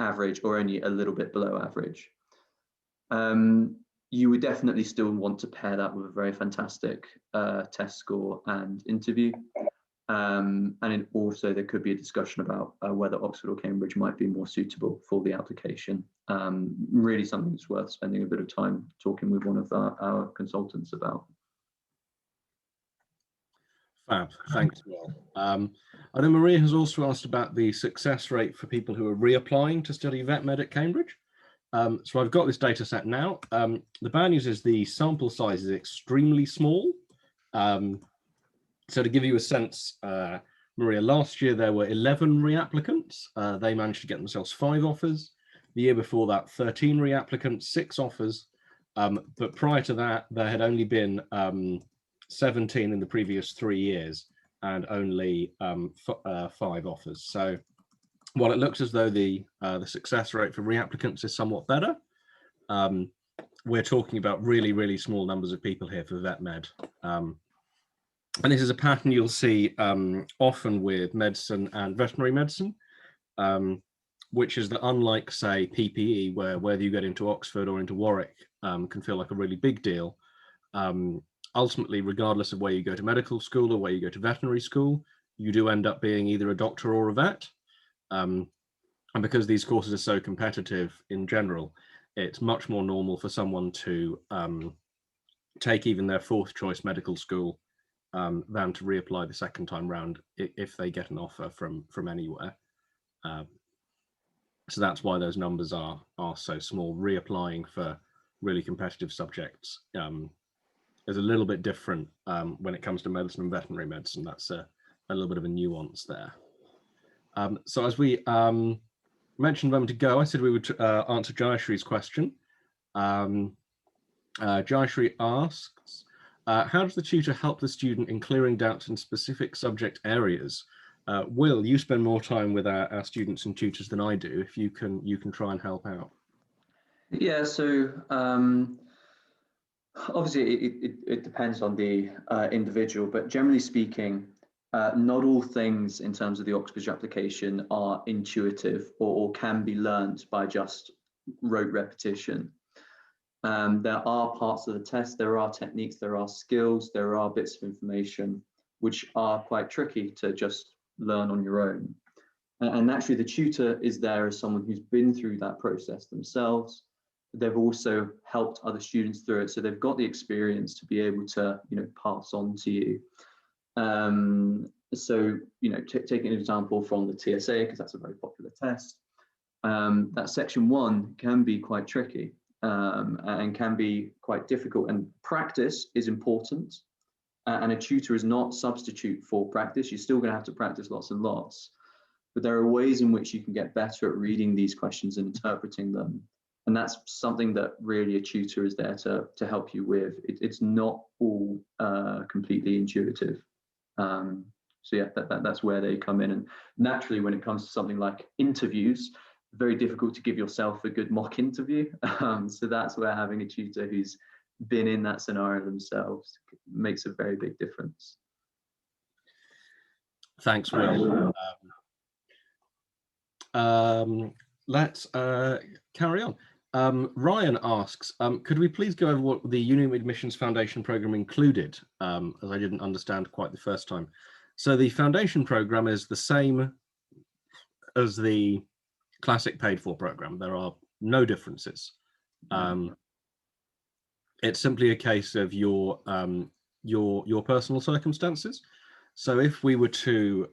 average or only a little bit below average. You would definitely still want to pair that with a very fantastic test score and interview. And then also there could be a discussion about whether Oxford or Cambridge might be more suitable for the application. Really something that's worth spending a bit of time talking with one of our consultants about. Fab, thanks, Will. I know Maria has also asked about the success rate for people who are reapplying to study Vetmed at Cambridge. So I've got this data set now. The bad news is the sample size is extremely small. So to give you a sense, Maria, last year there were 11 reapplicants. They managed to get themselves 5 offers. The year before that, 13 reapplicants, 6 offers. But prior to that, there had only been 17 in the previous 3 years and only 5 offers. So while it looks as though the success rate for reapplicants is somewhat better, we're talking about really, really small numbers of people here for Vetmed. And this is a pattern you'll see often with medicine and veterinary medicine, which is that unlike, say, PPE, where whether you get into Oxford or into Warwick can feel like a really big deal, ultimately, regardless of where you go to medical school or where you go to veterinary school, you do end up being either a doctor or a vet. And because these courses are so competitive in general, it's much more normal for someone to take even their 4th choice medical school than to reapply the second time round if they get an offer from anywhere. So that's why those numbers are so small. Reapplying for really competitive subjects is a little bit different when it comes to medicine and veterinary medicine. That's a little bit of a nuance there. So as we mentioned a moment ago, I said we would answer Jayashree's question. Jayashree asks, how does the tutor help the student in clearing doubts in specific subject areas? Will, you spend more time with our students and tutors than I do. If you can try and help out. Yeah, so obviously it depends on the individual, but generally speaking, not all things in terms of the Oxford application are intuitive or can be learned by just rote repetition. There are parts of the test, there are techniques, there are skills, there are bits of information which are quite tricky to just learn on your own. And naturally, the tutor is there as someone who's been through that process themselves. They've also helped other students through it, so they've got the experience to be able to, pass on to you. So, taking an example from the TSA, because that's a very popular test, that section 1 can be quite tricky and can be quite difficult. And practice is important, and a tutor is not substitute for practice. You're still going to have to practice lots and lots, but there are ways in which you can get better at reading these questions and interpreting them. And that's something that really a tutor is there to help you with. It's not all completely intuitive. So yeah, that's where they come in. And naturally, when it comes to something like interviews, very difficult to give yourself a good mock interview. So that's where having a tutor who's been in that scenario themselves makes a very big difference. Thanks, Will. Let's carry on. Ryan asks, could we please go over what the UniAdmissions Foundation program included, as I didn't understand quite the first time. So the foundation program is the same as the classic paid for program. There are no differences. It's simply a case of your personal circumstances. So if we were to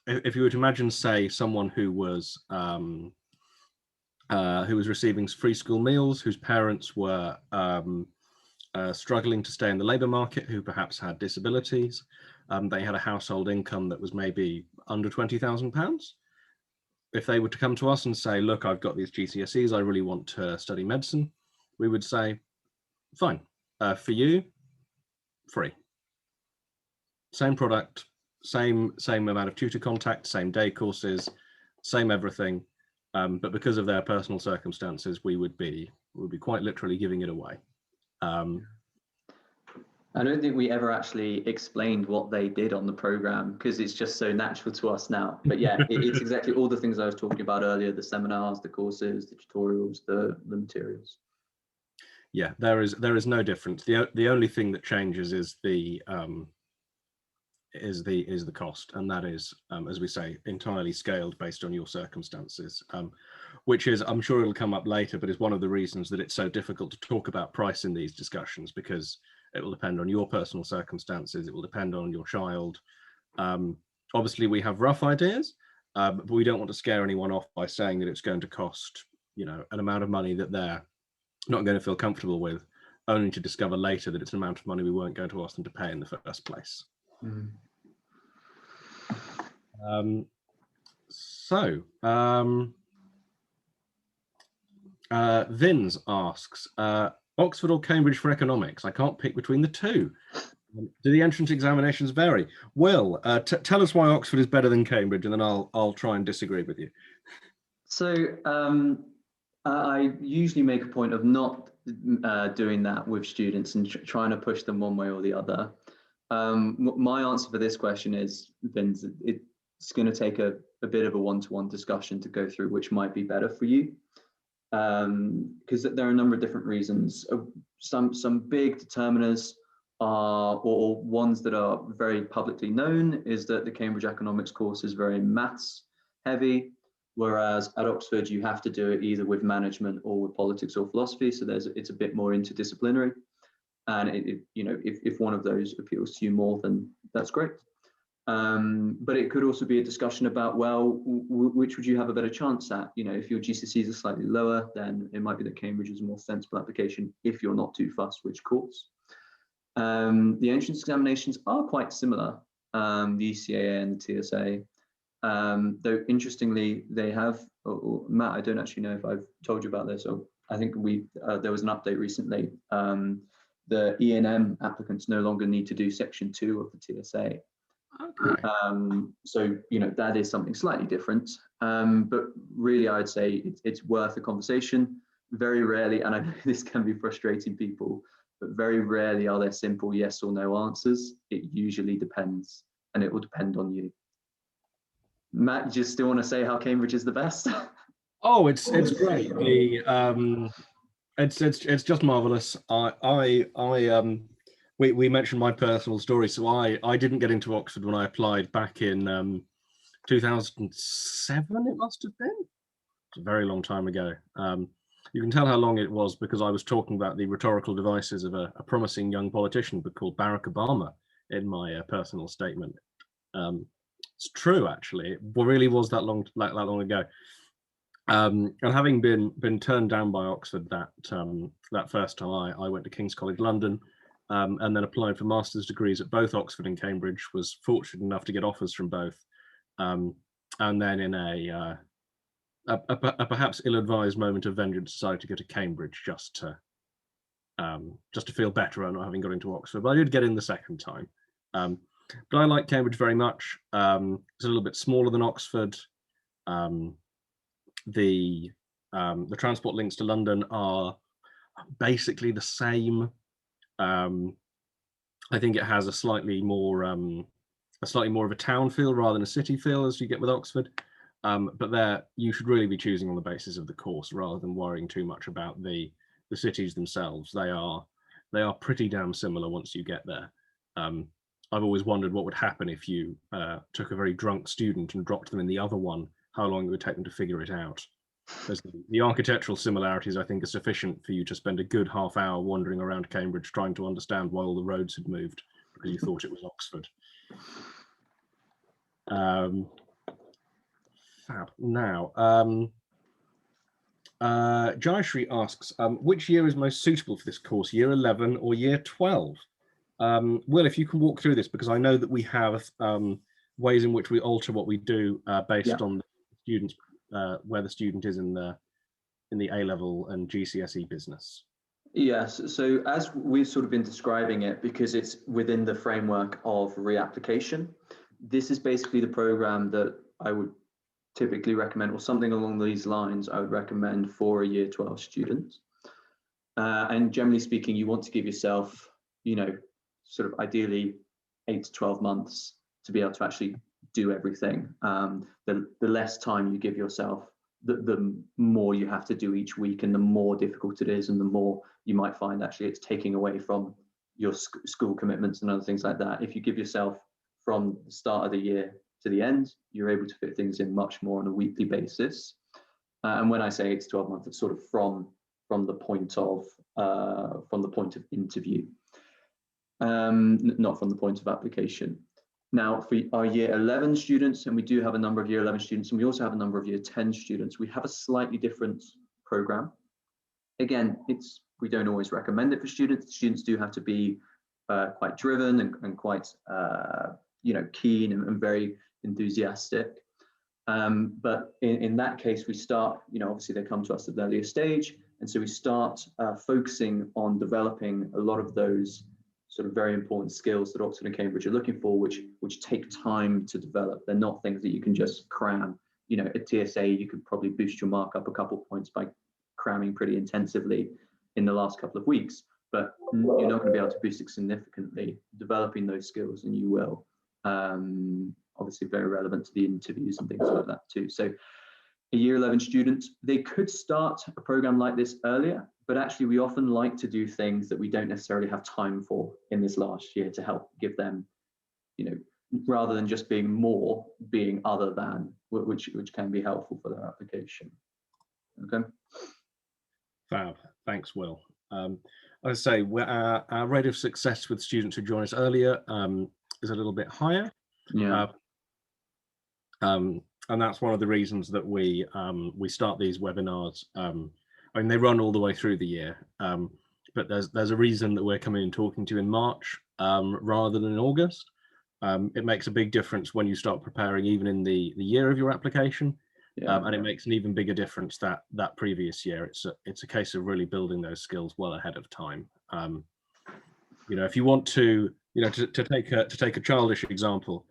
if you were to imagine, say, someone who was receiving free school meals, whose parents were struggling to stay in the labour market, who perhaps had disabilities, they had a household income that was maybe under £20,000. If they were to come to us and say, look, I've got these GCSEs, I really want to study medicine, we would say, fine, for you, free. Same product, same amount of tutor contact, same day courses, same everything. But because of their personal circumstances, we would be quite literally giving it away. I don't think we ever actually explained what they did on the program because it's just so natural to us now. But yeah, it's exactly all the things I was talking about earlier: the seminars, the courses, the tutorials, the materials. Yeah, there is no difference. The only thing that changes is the cost, and that is, as we say, entirely scaled based on your circumstances, which is, I'm sure it'll come up later, but is one of the reasons that it's so difficult to talk about price in these discussions, because it will depend on your personal circumstances, it will depend on your child. Obviously we have rough ideas, but we don't want to scare anyone off by saying that it's going to cost, an amount of money that they're not going to feel comfortable with, only to discover later that it's an amount of money we weren't going to ask them to pay in the first place. Vins asks, Oxford or Cambridge for economics? I can't pick between the two. Do the entrance examinations vary? Will, tell us why Oxford is better than Cambridge, and then I'll try and disagree with you. So I usually make a point of not doing that with students and trying to push them one way or the other. My answer for this question is, Vins, it's going to take a bit of a one-to-one discussion to go through which might be better for you. Because there are a number of different reasons. Some big determiners are, or ones that are very publicly known, is that the Cambridge economics course is very maths heavy. whereas at Oxford you have to do it either with management or with politics or philosophy. So it's a bit more interdisciplinary, and if one of those appeals to you more, then that's great. But it could also be a discussion about, well, which would you have a better chance at? If your GCSEs are slightly lower, then it might be that Cambridge is a more sensible application if you're not too fussed which course. The entrance examinations are quite similar, the ECAA and the TSA, though interestingly they have, Matt, I don't actually know if I've told you about this, or I think there was an update recently. The E&M applicants no longer need to do section 2 of the TSA. Okay. So that is something slightly different, but really I'd say it's worth a conversation. Very rarely, and I know this can be frustrating people, but very rarely are there simple yes or no answers. It usually depends, and it will depend on you. Matt, do you still want to say how Cambridge is the best? Oh, it's great. It's just marvelous. We mentioned my personal story. So I didn't get into Oxford when I applied back in 2007. It must have been. It's a very long time ago. You can tell how long it was because I was talking about the rhetorical devices of a promising young politician called Barack Obama in my personal statement. It's true, actually. It really was that long ago. And having been turned down by Oxford that first time, I went to King's College London, and then applied for master's degrees at both Oxford and Cambridge. Was fortunate enough to get offers from both, and then in a perhaps ill-advised moment of vengeance, decided to go to Cambridge just to feel better about not having got into Oxford. But I did get in the second time. But I like Cambridge very much. It's a little bit smaller than Oxford. The transport links to London are basically the same. I think it has a slightly more of a town feel rather than a city feel as you get with Oxford. But there, you should really be choosing on the basis of the course rather than worrying too much about the cities themselves. They are pretty damn similar once you get there. I've always wondered what would happen if you took a very drunk student and dropped them in the other one, how long it would take them to figure it out. Because the architectural similarities, I think, are sufficient for you to spend a good half hour wandering around Cambridge trying to understand why all the roads had moved because you thought it was Oxford. Fab. Now, Jayashri asks, which year is most suitable for this course, year 11 or year 12? Will, if you can walk through this, because I know that we have ways in which we alter what we do based on the students, where the student is in the A-level and GCSE business. Yes, so as we've sort of been describing it, because it's within the framework of reapplication, this is basically the program that I would typically recommend, or something along these lines I would recommend for a year 12 student. And generally speaking, you want to give yourself, sort of ideally 8 to 12 months to be able to actually do everything. The less time you give yourself, the more you have to do each week, and the more difficult it is, and the more you might find actually it's taking away from your school commitments and other things like that. If you give yourself from the start of the year to the end, you're able to fit things in much more on a weekly basis. And when I say 8 to 12 months, it's sort of from the point of interview, not from the point of application. Now, for our year 11 students, and we do have a number of year 11 students, and we also have a number of year 10 students, we have a slightly different program. Again, we don't always recommend it for students. Students do have to be quite driven and quite keen and very enthusiastic. But in that case, we start, obviously they come to us at an earlier stage, and so we start focusing on developing a lot of those sort of very important skills that Oxford and Cambridge are looking for, which take time to develop. They're not things that you can just cram. At TSA, you could probably boost your mark up a couple of points by cramming pretty intensively in the last couple of weeks, but you're not going to be able to boost it significantly developing those skills, and you will. Obviously very relevant to the interviews and things like that too. So a year 11 student, they could start a program like this earlier, but actually we often like to do things that we don't necessarily have time for in this last year to help give them, rather than just being more, being other than, which can be helpful for their application. Okay. Fab. Thanks, Will. As I say, our rate of success with students who join us earlier is a little bit higher. Yeah. And that's one of the reasons that we start these webinars. I mean, they run all the way through the year, but there's a reason that we're coming and talking to you in March rather than in August. It makes a big difference when you start preparing, even in the year of your application, and it makes an even bigger difference that previous year. It's a case of really building those skills well ahead of time. You know, if you want to, you know, to take a childish example.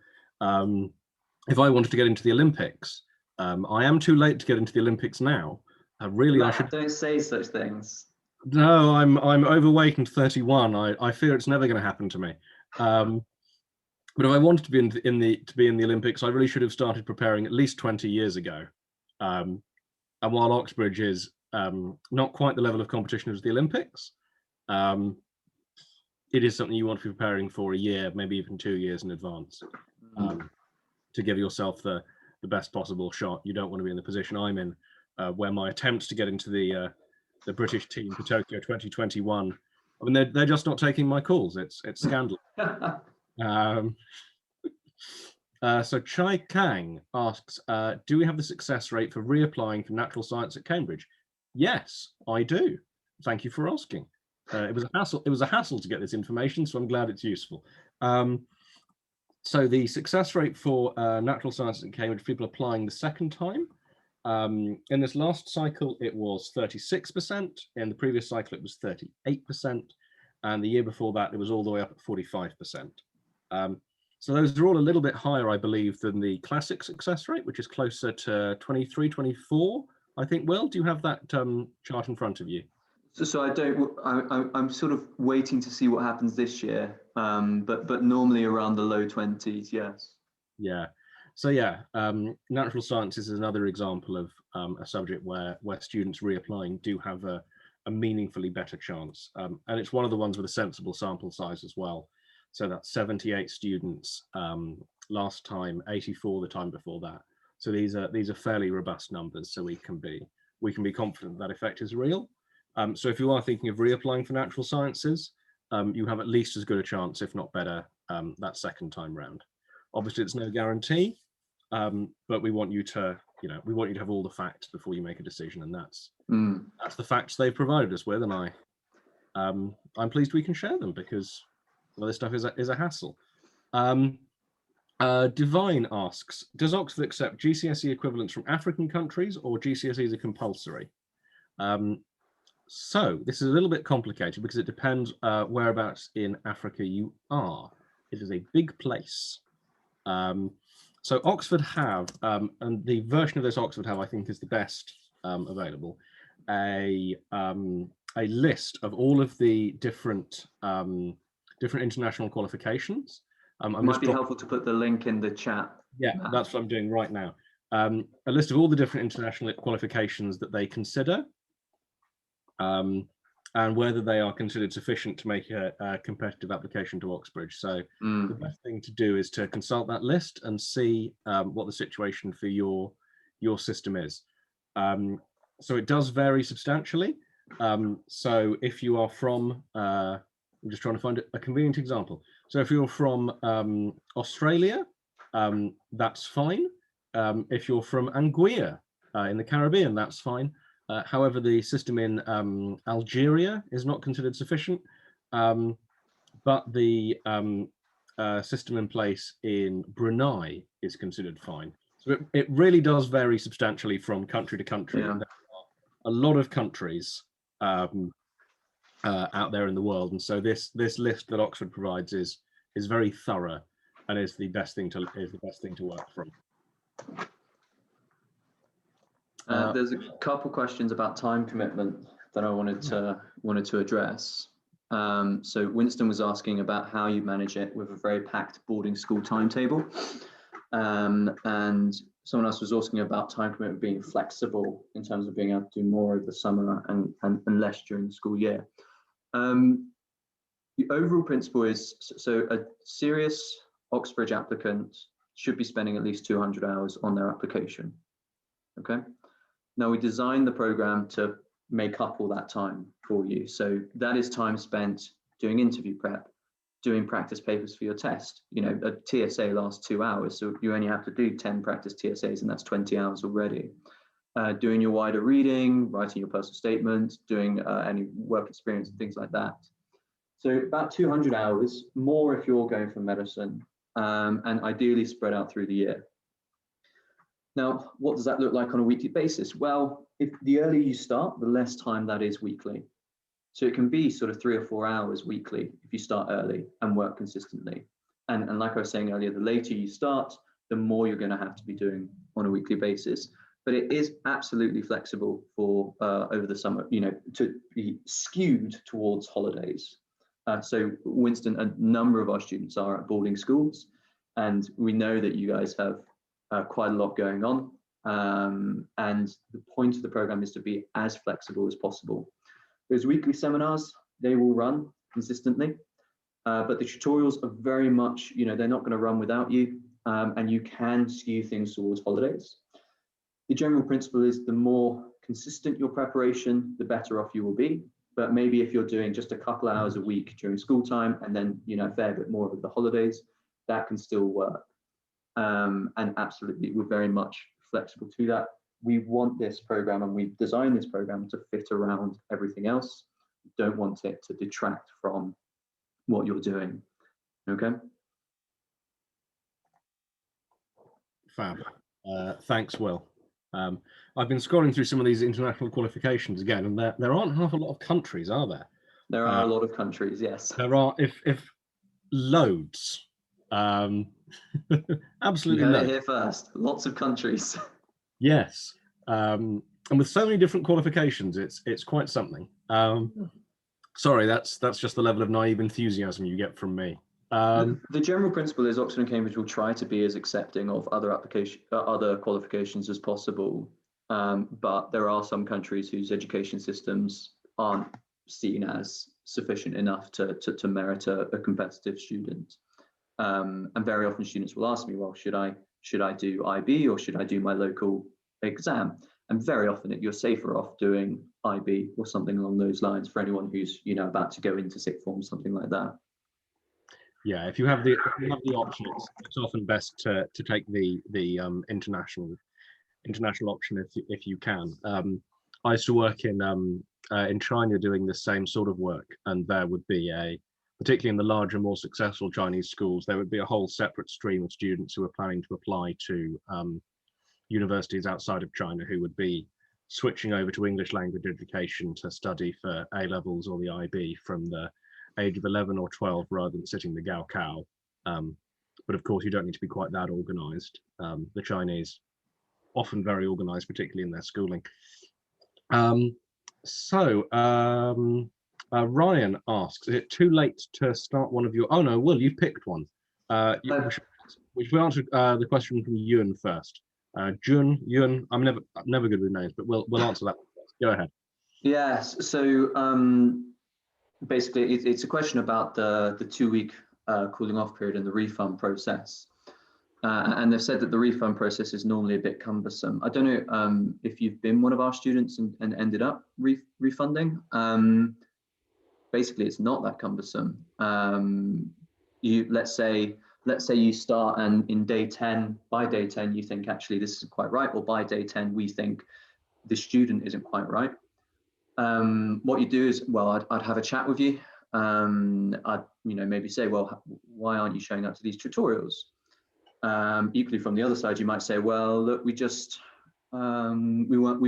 If I wanted to get into the Olympics, I am too late to get into the Olympics now. Really, Matt, I should. Don't say such things. No, I'm overweight and 31. I fear it's never going to happen to me. But if I wanted to be in the Olympics, I really should have started preparing at least 20 years ago. And while Oxbridge is not quite the level of competition as the Olympics, it is something you want to be preparing for a year, maybe even 2 years in advance. To give yourself the best possible shot. You don't want to be in the position I'm in, where my attempts to get into the British team for Tokyo 2021, I mean, they're just not taking my calls. It's scandalous. So Chai Kang asks, do we have the success rate for reapplying for natural science at Cambridge? Yes, I do. Thank you for asking. It was a hassle. It was a hassle to get this information, so I'm glad it's useful. So the success rate for natural sciences at Cambridge, people applying the second time, in this last cycle, it was 36%. In the previous cycle, it was 38%. And the year before that, it was all the way up at 45%. So those are all a little bit higher, I believe, than the classic success rate, which is closer to 23, 24, I think. Will, do you have that chart in front of you? So I'm sort of waiting to see what happens this year, but normally around the low 20s, yes. Yeah. So yeah, natural sciences is another example of a subject where students reapplying do have a meaningfully better chance, and it's one of the ones with a sensible sample size as well. So that's 78 students last time, 84 the time before that. So these are fairly robust numbers. So we can be confident that effect is real. So if you are thinking of reapplying for natural sciences, you have at least as good a chance, if not better, that second time round. Obviously, it's no guarantee, but we want you to, we want you to have all the facts before you make a decision, and that's the facts they've provided us with, and I'm pleased we can share them because this stuff is a hassle. Divine asks, does Oxford accept GCSE equivalents from African countries, or GCSEs are compulsory? So this is a little bit complicated because it depends whereabouts in Africa you are. It is a big place. So Oxford have, and the version of this Oxford have, I think, is the best available, a list of all of the different international qualifications. It might be helpful to put the link in the chat. Yeah, that's what I'm doing right now. A list of all the different international qualifications that they consider, and whether they are considered sufficient to make a competitive application to Oxbridge. So the best thing to do is to consult that list and see what the situation for your system is. So it does vary substantially. So if you are from, I'm just trying to find a convenient example. So if you're from Australia, that's fine. If you're from Anguilla in the Caribbean, that's fine. However, the system in Algeria is not considered sufficient, but the system in place in Brunei is considered fine. So it really does vary substantially from country to country. Yeah. And there are a lot of countries out there in the world, and so this list that Oxford provides is very thorough and is the best thing to work from. There's a couple questions about time commitment that I wanted to address. So Winston was asking about how you manage it with a very packed boarding school timetable, and someone else was asking about time commitment being flexible in terms of being able to do more over the summer and less during the school year. The overall principle is, so a serious Oxbridge applicants should be spending at least 200 hours on their application. Okay. Now we designed the program to make up all that time for you. So that is time spent doing interview prep, doing practice papers for your test. You know, a TSA lasts 2 hours, so you only have to do 10 practice TSAs, and that's 20 hours already. Doing your wider reading, writing your personal statement, doing any work experience and things like that. So about 200 hours, more if you're going for medicine, and ideally spread out through the year. Now, what does that look like on a weekly basis? Well, if the earlier you start, the less time that is weekly. So it can be sort of 3 or 4 hours weekly if you start early and work consistently. And like I was saying earlier, the later you start, the more you're going to have to be doing on a weekly basis. But it is absolutely flexible for over the summer, you know, to be skewed towards holidays. So Winston, a number of our students are at boarding schools, and we know that you guys have quite a lot going on. And the point of the program is to be as flexible as possible. Those weekly seminars, they will run consistently, but the tutorials are very much, you know, they're not going to run without you, and you can skew things towards holidays. The general principle is the more consistent your preparation, the better off you will be. But maybe if you're doing just a couple hours a week during school time and then, you know, a fair bit more of the holidays, that can still work. And absolutely, we're very much flexible to that. We want this program, and we've designed this program to fit around everything else. We don't want it to detract from what you're doing. Okay. Fab. Thanks, Will. I've been scrolling through some of these international qualifications again, and there aren't half a lot of countries, are there? There are a lot of countries, yes. There are, if loads. Absolutely. You heard it here first. Lots of countries. Yes, and with so many different qualifications, it's quite something. Sorry, that's just the level of naive enthusiasm you get from me. The general principle is Oxford and Cambridge will try to be as accepting of other qualifications as possible, but there are some countries whose education systems aren't seen as sufficient enough to merit a competitive student. And very often students will ask me, well, should I do IB or should I do my local exam? And very often you're safer off doing IB or something along those lines for anyone who's, you know, about to go into sixth form, something like that. Yeah, if you have the option, it's often best to take the international option if you can. I used to work in China doing the same sort of work, and there would be particularly in the larger, more successful Chinese schools, there would be a whole separate stream of students who were planning to apply to universities outside of China, who would be switching over to English language education to study for A-levels or the IB from the age of 11 or 12 rather than sitting the Gaokao. But of course, you don't need to be quite that organized. The Chinese, often very organized, particularly in their schooling. Ryan asks, is it too late to start one of your... Oh no, Will, you've picked one. We should answer the question from Ewan first. Ewan, I'm never good with names, but we'll answer that first. Go ahead. Yes, so basically it's a question about the 2-week cooling off period and the refund process. And they've said that the refund process is normally a bit cumbersome. I don't know if you've been one of our students and ended up refunding. Basically, it's not that cumbersome. Let's say you start and by day 10, you think actually this isn't quite right, or by day 10, we think the student isn't quite right. What you do is, well, I'd have a chat with you. I'd maybe say, well, why aren't you showing up to these tutorials? Equally from the other side, you might say, well, look, we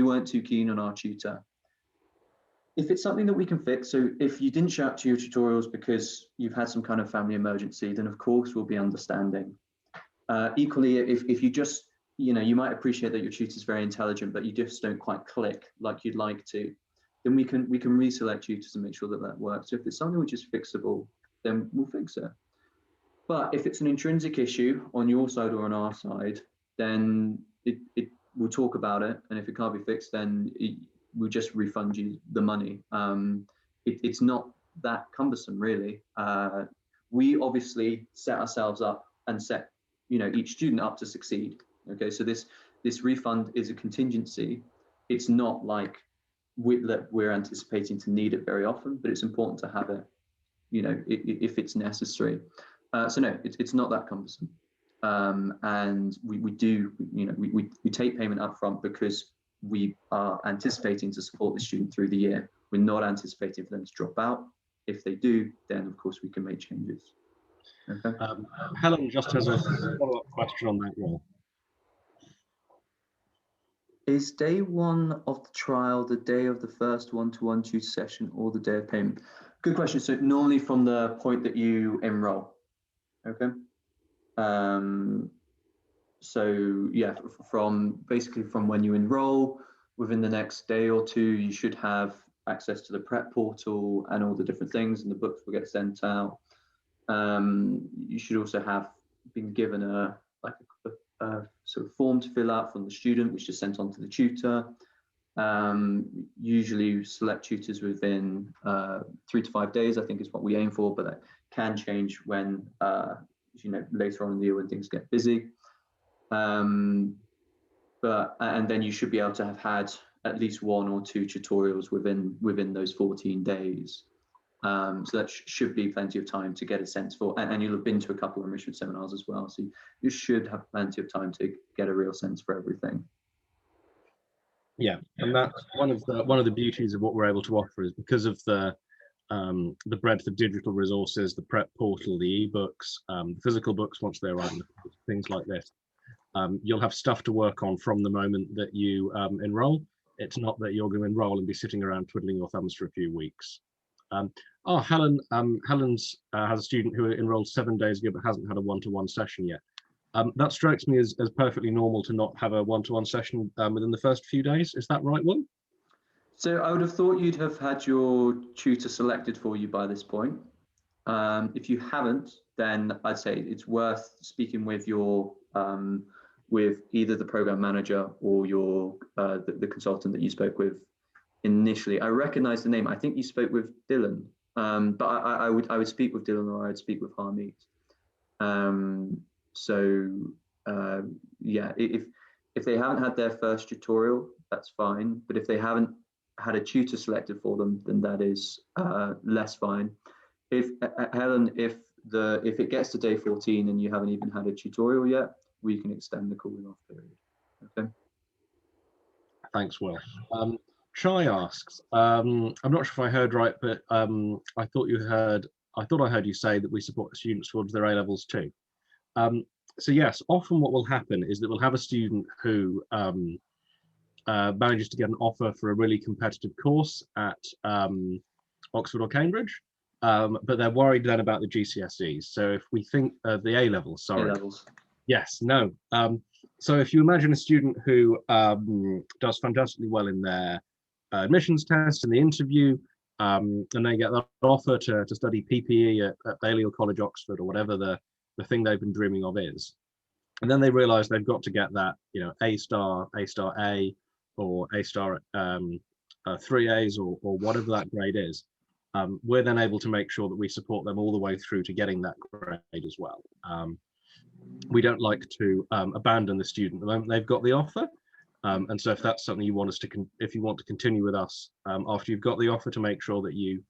weren't too keen on our tutor. If it's something that we can fix, so if you didn't show up to your tutorials because you've had some kind of family emergency, then of course we'll be understanding. Equally, if you just, you might appreciate that your tutor's very intelligent, but you just don't quite click like you'd like to, then we can reselect tutors and make sure that works. So if it's something which is fixable, then we'll fix it. But if it's an intrinsic issue on your side or on our side, then we'll talk about it. And if it can't be fixed, then we'll just refund you the money. It's not that cumbersome, really. We obviously set ourselves up and set, you know, each student up to succeed. Okay, so this refund is a contingency. It's not like we're anticipating to need it very often, but it's important to have it, you know, if it's necessary. So no, it's not that cumbersome. And we do, you know, we take payment up front because we are anticipating to support the student through the year. We're not anticipating for them to drop out. If they do, then of course we can make changes. Okay. Helen just has a follow-up question on that role. Is day one of the trial the day of the first one-to-one tutor session or the day of payment? Good question. So normally from the point that you enroll. Okay. So yeah, from when you enroll, within the next day or two, you should have access to the prep portal and all the different things, and the books will get sent out. You should also have been given a sort of form to fill out from the student, which is sent on to the tutor. Usually select tutors within 3 to 5 days, I think is what we aim for, but that can change when, you know, later on in the year when things get busy. And then you should be able to have had at least 1 or 2 tutorials within those 14 days. So that should be plenty of time to get a sense for, and you'll have been to a couple of enrichment seminars as well, so you should have plenty of time to get a real sense for everything. Yeah, and that's one of the beauties of what we're able to offer, is because of the breadth of digital resources, the prep portal, the ebooks, the physical books once they arrive, things like this. You'll have stuff to work on from the moment that you enroll. It's not that you're going to enroll and be sitting around twiddling your thumbs for a few weeks. Helen's has a student who enrolled 7 days ago but hasn't had a one-to-one session yet. That strikes me as perfectly normal to not have a one-to-one session within the first few days. Is that right, Will? So I would have thought you'd have had your tutor selected for you by this point. If you haven't, then I'd say it's worth speaking with your with either the program manager or your the consultant that you spoke with initially. I recognize the name. I think you spoke with Dylan, but I would speak with Dylan, or I would speak with Harmeet. Yeah, if they haven't had their first tutorial, that's fine. But if they haven't had a tutor selected for them, then that is less fine. Helen, if it gets to day 14 and you haven't even had a tutorial yet, we can extend the cooling off period. Okay. Thanks, Will. Chai asks, I'm not sure if I heard right, but I thought I heard you say that we support students towards their A-levels too. So yes, often what will happen is that we'll have a student who manages to get an offer for a really competitive course at Oxford or Cambridge, but they're worried then about the GCSEs. So if we think the A-levels, sorry. A-levels. Yes, no. So if you imagine a student who does fantastically well in their admissions test and the interview, and they get that offer to study PPE at Balliol College, Oxford, or whatever the thing they've been dreaming of is, and then they realise they've got to get that, you know, A star, A, or A star, 3 A's, or whatever that grade is. We're then able to make sure that we support them all the way through to getting that grade as well. We don't like to abandon the student the moment they've got the offer. And so if that's something you want us to, if you want to continue with us after you've got the offer to make sure that you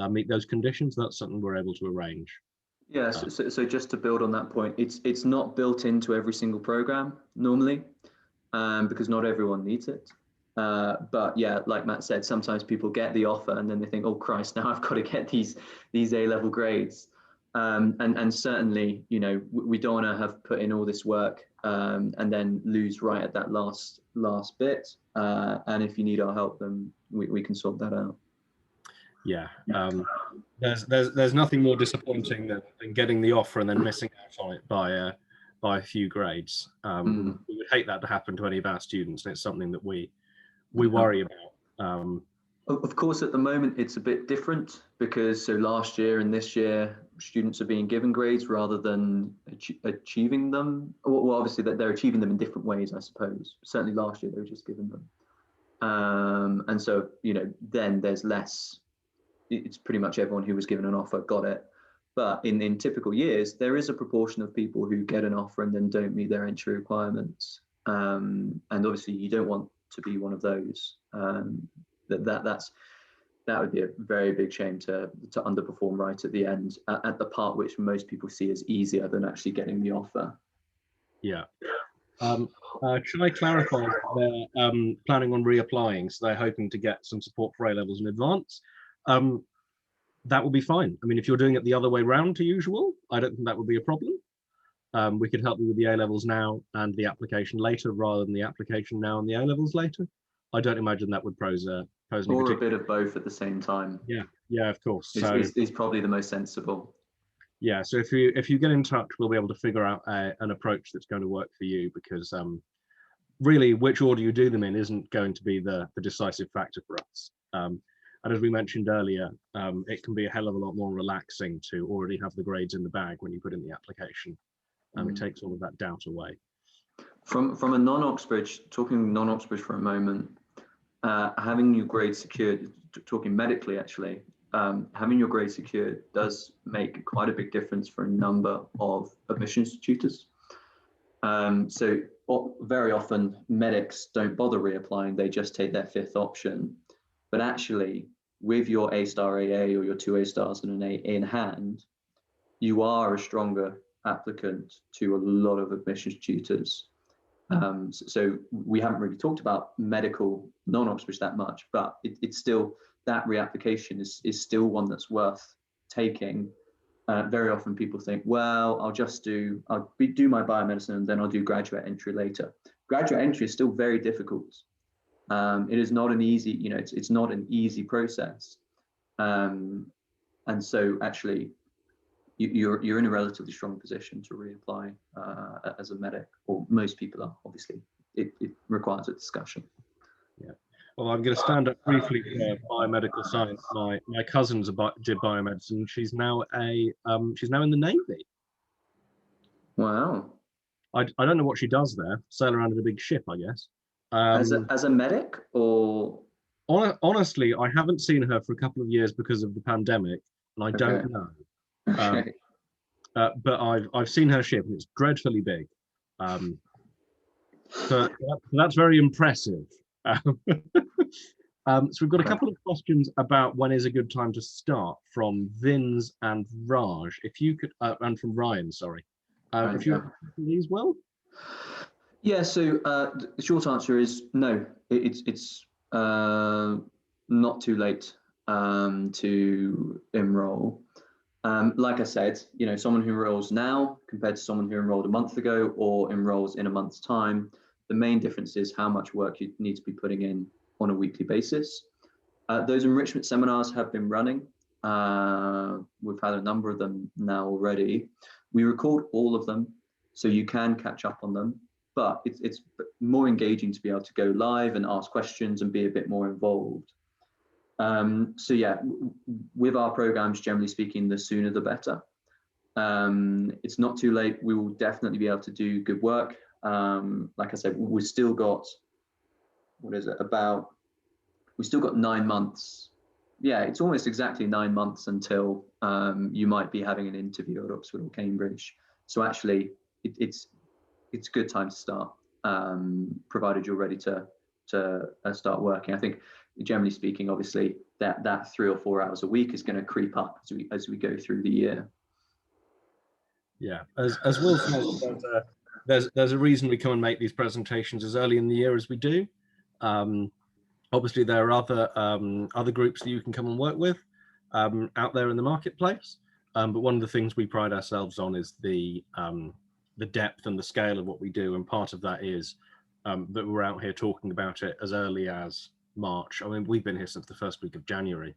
meet those conditions, that's something we're able to arrange. Yes. So just to build on that point, it's not built into every single program normally, because not everyone needs it. But yeah, like Matt said, sometimes people get the offer and then they think, oh Christ, now I've got to get these A-level grades. And certainly, you know, we don't want to have put in all this work and then lose right at that last bit. And if you need our help, then we can sort that out. Yeah, there's nothing more disappointing than getting the offer and then missing out on it by a few grades. We would hate that to happen to any of our students, and it's something that we worry about. Of course, at the moment it's a bit different because so last year and this year students are being given grades rather than achieving them. Well, obviously that they're achieving them in different ways, I suppose. Certainly last year they were just given them, and so, you know, then there's less. It's pretty much everyone who was given an offer got it. But in typical years, there is a proportion of people who get an offer and then don't meet their entry requirements. And obviously you don't want to be one of those. That would be a very big shame to underperform right at the end, at the part which most people see as easier than actually getting the offer. Yeah. Should I clarify that they're planning on reapplying, so they're hoping to get some support for A-levels in advance? That will be fine. I mean, if you're doing it the other way round to usual, I don't think that would be a problem. We could help you with the A-levels now and the application later, rather than the application now and the A-levels later. I don't imagine that would pose any or a bit of both at the same time. Yeah, of course. So is probably the most sensible. Yeah, so if you get in touch, we'll be able to figure out an approach that's going to work for you, because really which order you do them in isn't going to be the decisive factor for us. And as we mentioned earlier, it can be a hell of a lot more relaxing to already have the grades in the bag when you put in the application. It takes all of that doubt away. From a non-Oxbridge, talking non-Oxbridge for a moment, having your grades secured, talking medically actually, having your grade secured does make quite a big difference for a number of admissions tutors. So very often medics don't bother reapplying, they just take their 5th option. But actually, with your A-star AA or your 2 A-stars and an A in hand, you are a stronger applicant to a lot of admissions tutors. So we haven't really talked about medical non-Oxbridge that much, but it's still, that reapplication is still one that's worth taking. Very often people think, well, I'll do my biomedicine and then I'll do graduate entry later. Graduate entry is still very difficult. It is not an easy, it's not an easy process. And so actually you're in a relatively strong position to reapply as a medic, or most people are, obviously. It requires a discussion. Yeah. Well, I'm going to stand up briefly for biomedical science. My cousin did biomedicine. She's now in the Navy. Wow. I don't know what she does there. Sail around in a big ship, I guess. As a medic, or? Honestly, I haven't seen her for a couple of years because of the pandemic, and I don't know. Okay. But I've seen her ship, and it's dreadfully big. So that's very impressive. So we've got a couple of questions about when is a good time to start from Vins and Raj. If you could, and from Ryan, sorry. If you these well. Yeah. So the short answer is no. It's not too late to enroll. Like I said, someone who enrolls now compared to someone who enrolled a month ago or enrolls in a month's time, the main difference is how much work you need to be putting in on a weekly basis. Those enrichment seminars have been running. We've had a number of them now already. We record all of them, so you can catch up on them, but it's more engaging to be able to go live and ask questions and be a bit more involved. So yeah, with our programs, generally speaking, the sooner the better. It's not too late. We will definitely be able to do good work. Like I said, we've still got, we've still got 9 months. Yeah, it's almost exactly 9 months until you might be having an interview at Oxford or Cambridge. So actually, it's a good time to start, provided you're ready to start working. I think, generally speaking, obviously, that 3 or 4 hours a week is going to creep up as we go through the year. Yeah, as Will says, there's a reason we come and make these presentations as early in the year as we do. Obviously, there are other groups that you can come and work with out there in the marketplace. But one of the things we pride ourselves on is the depth and the scale of what we do, and part of that is that we're out here talking about it as early as March. I mean, we've been here since the first week of January,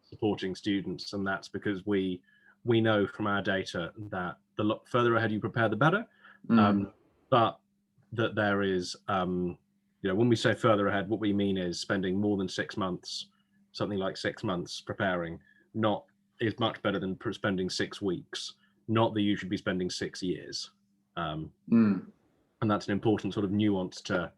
supporting students, and that's because we know from our data that the further ahead you prepare, the better. But that there is, when we say further ahead, what we mean is spending more than 6 months, something like 6 months preparing, is much better than spending 6 weeks. Not that you should be spending 6 years. And that's an important sort of nuance to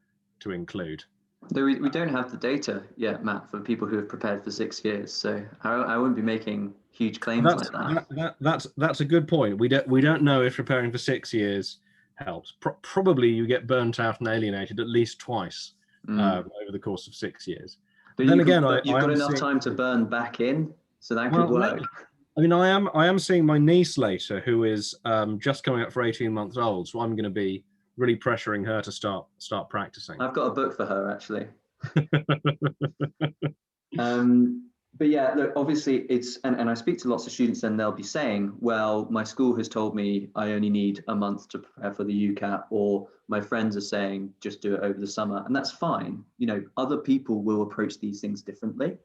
include. Though we don't have the data yet, Matt, for people who have prepared for 6 years. So I wouldn't be making huge claims like that. That's a good point. We don't know if preparing for 6 years helps. Probably you get burnt out and alienated at least twice over the course of 6 years. But then you've again, got enough seeing, time to burn back in, so that could work. I mean, I am seeing my niece later, who is just coming up for 18 months old. So I'm going to be really pressuring her to start practicing. I've got a book for her, actually. But yeah, look, obviously it's, and I speak to lots of students and they'll be saying, well, my school has told me I only need a month to prepare for the UCAT, or my friends are saying just do it over the summer, and that's fine. You know, other people will approach these things differently.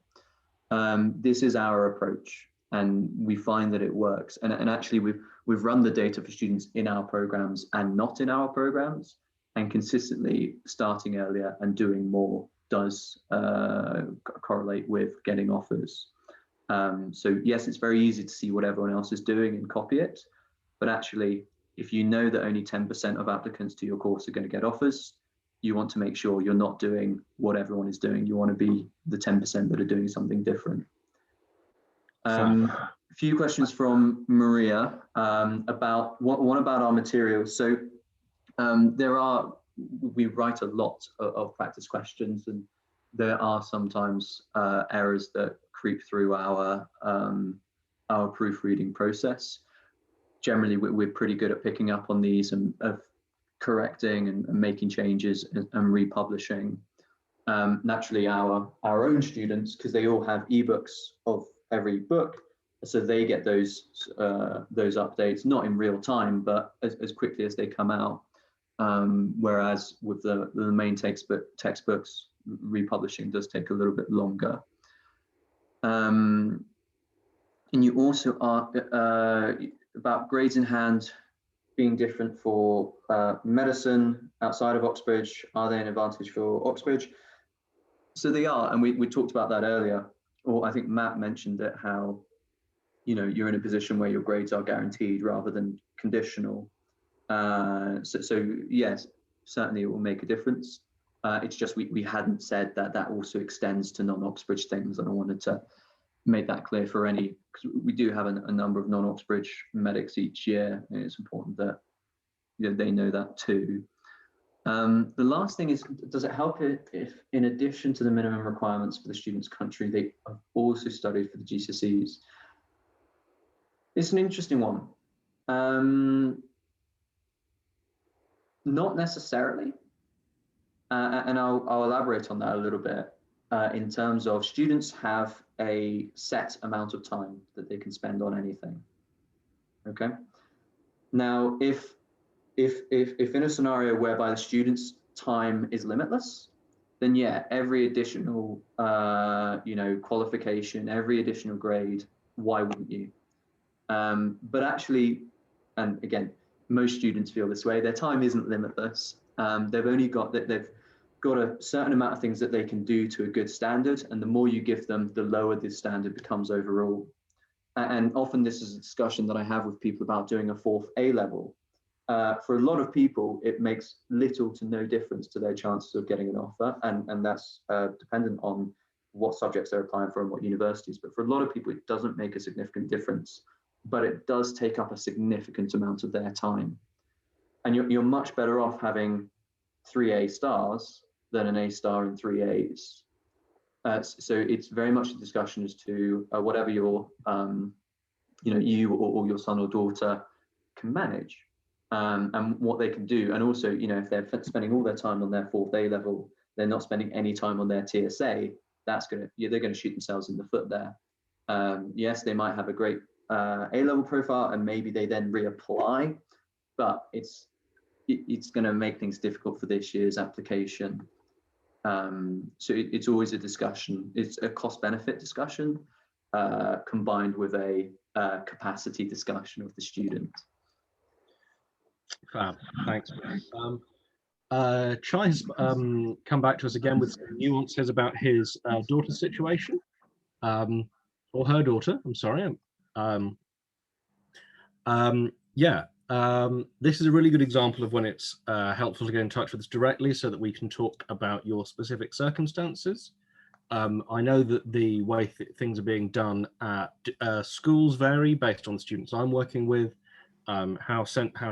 This is our approach, and we find that it works. And actually we've run the data for students in our programs and not in our programs, and consistently starting earlier and doing more does correlate with getting offers. So yes, it's very easy to see what everyone else is doing and copy it, but actually, if you know that only 10% of applicants to your course are going to get offers, you want to make sure you're not doing what everyone is doing. You want to be the 10% that are doing something different. A few questions from Maria about one about our materials. So we write a lot of practice questions, and there are sometimes errors that creep through our proofreading process. Generally, we're pretty good at picking up on these and of correcting and making changes and republishing. Naturally, our own students, because they all have ebooks of every book, so they get those updates not in real time, but as quickly as they come out. Whereas with the main textbooks, republishing does take a little bit longer. And you also are about grades in hand being different for medicine outside of Oxbridge. Are they an advantage for Oxbridge? So they are, and we talked about that earlier, or I think Matt mentioned it, how you're in a position where your grades are guaranteed rather than conditional. So yes, certainly it will make a difference. It's just we hadn't said that also extends to non-Oxbridge things, and I wanted to make that clear for any, because we do have a number of non-Oxbridge medics each year, and it's important that they know that too. The last thing is, does it help if in addition to the minimum requirements for the student's country, they have also studied for the GCSEs? It's an interesting one. Not necessarily, and I'll elaborate on that a little bit. In terms of, students have a set amount of time that they can spend on anything. Okay. Now, if in a scenario whereby the student's time is limitless, then yeah, every additional qualification, every additional grade, why wouldn't you? But actually, and again, most students feel this way, their time isn't limitless. They've got a certain amount of things that they can do to a good standard, and the more you give them, the lower the standard becomes overall. And often this is a discussion that I have with people about doing a 4th A level. For a lot of people, it makes little to no difference to their chances of getting an offer, and that's dependent on what subjects they're applying for and what universities. But for a lot of people, it doesn't make a significant difference, but it does take up a significant amount of their time. And you're much better off having 3 A stars than an A star and 3 A's. So it's very much a discussion as to whatever your, you or your son or daughter can manage, and what they can do. And also, if they're spending all their time on their 4th A level, they're not spending any time on their TSA, they're going to shoot themselves in the foot there. Yes, they might have a great A level profile, and maybe they then reapply, but it's going to make things difficult for this year's application. So it's always a discussion. It's a cost-benefit discussion combined with a capacity discussion of the student. Fab, thanks. Chai has come back to us again with some nuances about his daughter's situation, or her daughter, I'm sorry. This is a really good example of when it's helpful to get in touch with us directly so that we can talk about your specific circumstances. I know that the way things are being done at schools vary based on the students I'm working with, how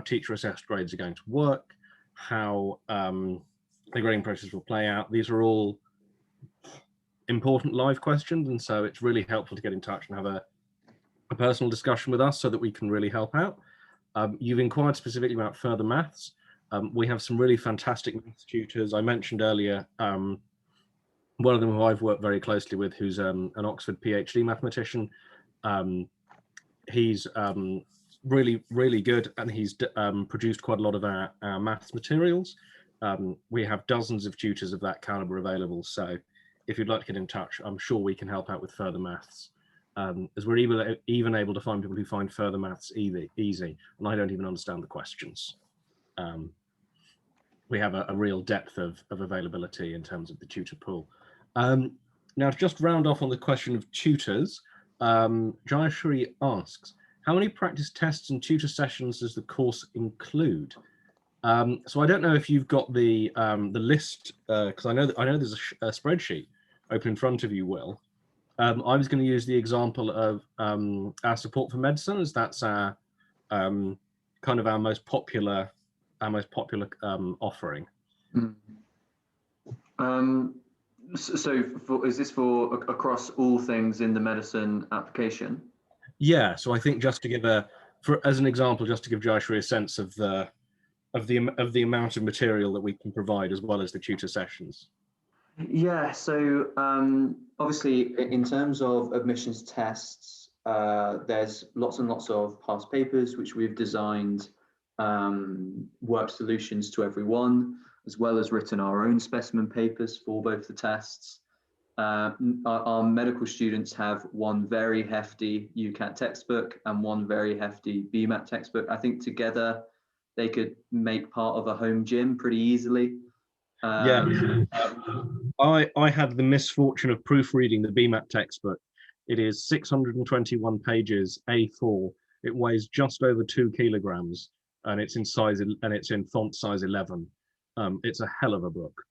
teacher assessed grades are going to work, how the grading process will play out. These are all important live questions, and so it's really helpful to get in touch and have a personal discussion with us so that we can really help out. You've inquired specifically about further maths. We have some really fantastic maths tutors. I mentioned earlier one of them who I've worked very closely with, who's an Oxford PhD mathematician. He's really, really good, and he's produced quite a lot of our maths materials. We have dozens of tutors of that caliber available, so if you'd like to get in touch, I'm sure we can help out with further maths. As we're even able to find people who find further maths easy, and I don't even understand the questions. We have a real depth of availability in terms of the tutor pool. Now, to just round off on the question of tutors, Jayashri asks, how many practice tests and tutor sessions does the course include? So I don't know if you've got the list, because I know there's a spreadsheet open in front of you, Will. I was going to use the example of our support for medicine, as that's our kind of our most popular offering. So is this for across all things in the medicine application? Yeah, so I think just to give as an example, just to give Jayashri a sense of the amount of material that we can provide, as well as the tutor sessions. Yeah, so obviously in terms of admissions tests, there's lots and lots of past papers which we've designed work solutions to everyone, as well as written our own specimen papers for both the tests. Our medical students have one very hefty UCAT textbook and one very hefty BMAT textbook. I think together they could make part of a home gym pretty easily. I had the misfortune of proofreading the BMAT textbook. It is 621 pages, A4. It weighs just over 2 kilograms, and it's in font size 11. It's a hell of a book.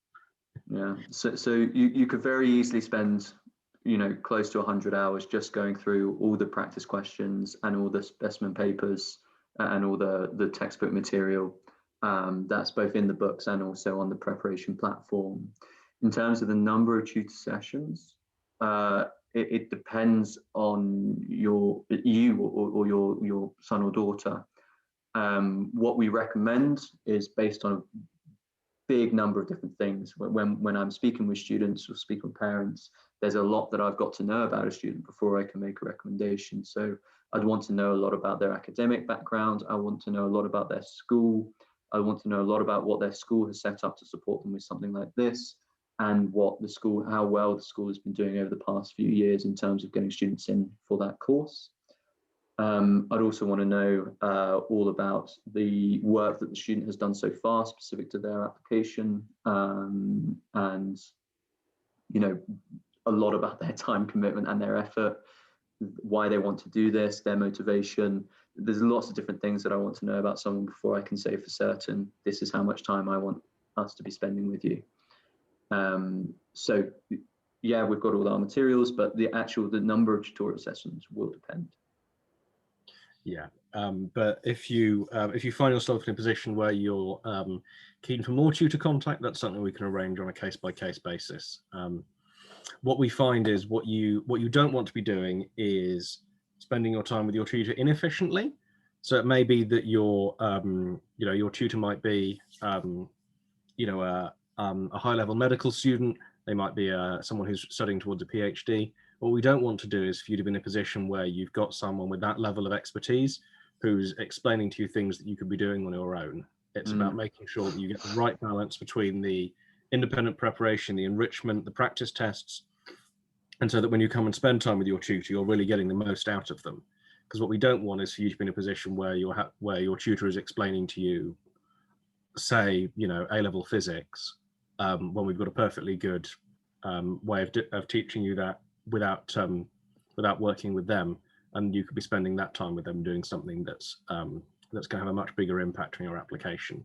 Yeah, so you could very easily spend, close to 100 hours just going through all the practice questions and all the specimen papers and all the textbook material. That's both in the books and also on the preparation platform. In terms of the number of tutor sessions, it depends on you or your son or daughter. What we recommend is based on a big number of different things. When I'm speaking with students or speaking with parents, there's a lot that I've got to know about a student before I can make a recommendation. So I'd want to know a lot about their academic background. I want to know a lot about their school. I want to know a lot about what their school has set up to support them with something like this, and how well the school has been doing over the past few years in terms of getting students in for that course. I'd also want to know all about the work that the student has done so far specific to their application, and a lot about their time commitment and their effort, why they want to do this, their motivation. There's lots of different things that I want to know about someone before I can say for certain, this is how much time I want us to be spending with you. So yeah, we've got all our materials, but the number of tutorial sessions will depend. Yeah, but if you find yourself in a position where you're keen for more tutor contact, that's something we can arrange on a case-by-case basis. What we find is what you don't want to be doing is spending your time with your tutor inefficiently. So it may be that your tutor might be a high-level medical student. They might be someone who's studying towards a PhD. What we don't want to do is for you to be in a position where you've got someone with that level of expertise who's explaining to you things that you could be doing on your own. It's about making sure that you get the right balance between the independent preparation, the enrichment, the practice tests, and so that when you come and spend time with your tutor, you're really getting the most out of them. Because what we don't want is for you to be in a position where your tutor is explaining to you, say, A-level physics, when we've got a perfectly good way of teaching you that without working with them, and you could be spending that time with them doing something that's going to have a much bigger impact on your application.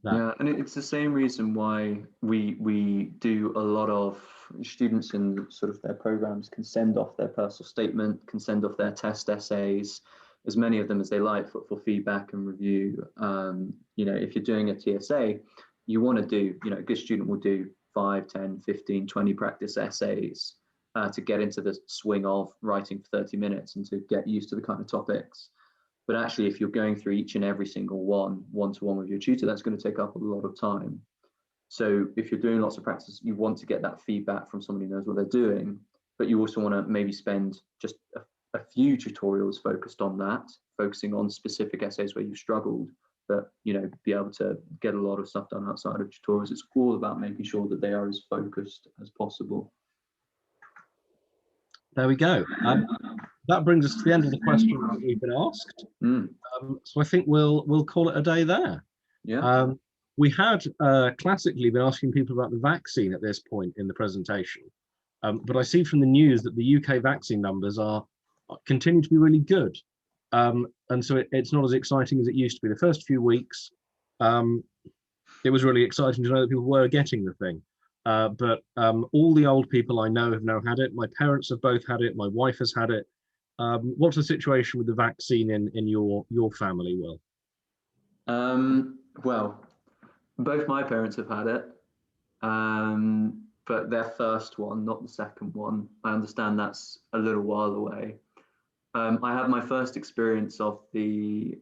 Yeah, and it's the same reason why we do a lot of students in sort of their programs can send off their personal statement, can send off their test essays, as many of them as they like for feedback and review. You know, if you're doing a TSA, you want to do, you know, a good student will do 5, 10, 15, 20 practice essays to get into the swing of writing for 30 minutes and to get used to the kind of topics. But actually, if you're going through each and every single one-to-one with your tutor, that's going to take up a lot of time. So if you're doing lots of practice, you want to get that feedback from somebody who knows what they're doing, but you also want to maybe spend just a few tutorials focused on that, focusing on specific essays where you've struggled, but, you know, be able to get a lot of stuff done outside of tutorials. It's all about making sure that they are as focused as possible. There we go. That brings us to the end of the questions that we've been asked. So I think we'll call it a day there. Yeah. We had classically been asking people about the vaccine at this point in the presentation, but I see from the news that the UK vaccine numbers continue to be really good, and so it's not as exciting as it used to be. The first few weeks, it was really exciting to know that people were getting the thing. But all the old people I know have now had it. My parents have both had it. My wife has had it. What's the situation with the vaccine in your family, Will? Well, both my parents have had it, but their first one, not the second one. I understand that's a little while away. I had my first experience of the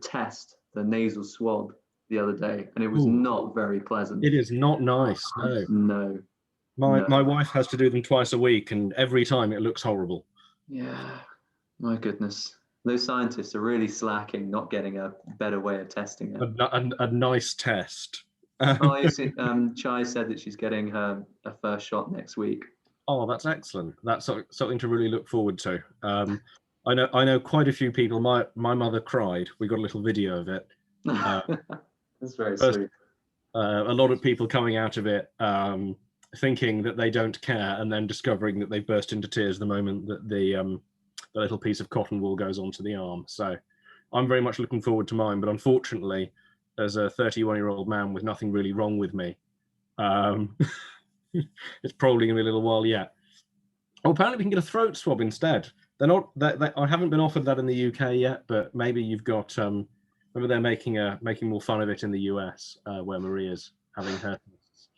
test, the nasal swab, the other day, and it was not very pleasant. It is not nice. No. My wife has to do them twice a week, and every time it looks horrible. Yeah, my goodness. Those scientists are really slacking, not getting a better way of testing it. A nice test. Oh, yes, Chai said that she's getting her first shot next week. Oh, that's excellent. That's something to really look forward to. I know quite a few people. My mother cried. We got a little video of it. That's very sweet. A lot of people coming out of it thinking that they don't care, and then discovering that they burst into tears the moment that the little piece of cotton wool goes onto the arm. So I'm very much looking forward to mine, but unfortunately, as a 31-year-old man with nothing really wrong with me, it's probably gonna be a little while yet. Oh, apparently we can get a throat swab instead. They're not. I haven't been offered that in the UK yet, but maybe you've got. Maybe they're making more fun of it in the US, where Maria's having her tests.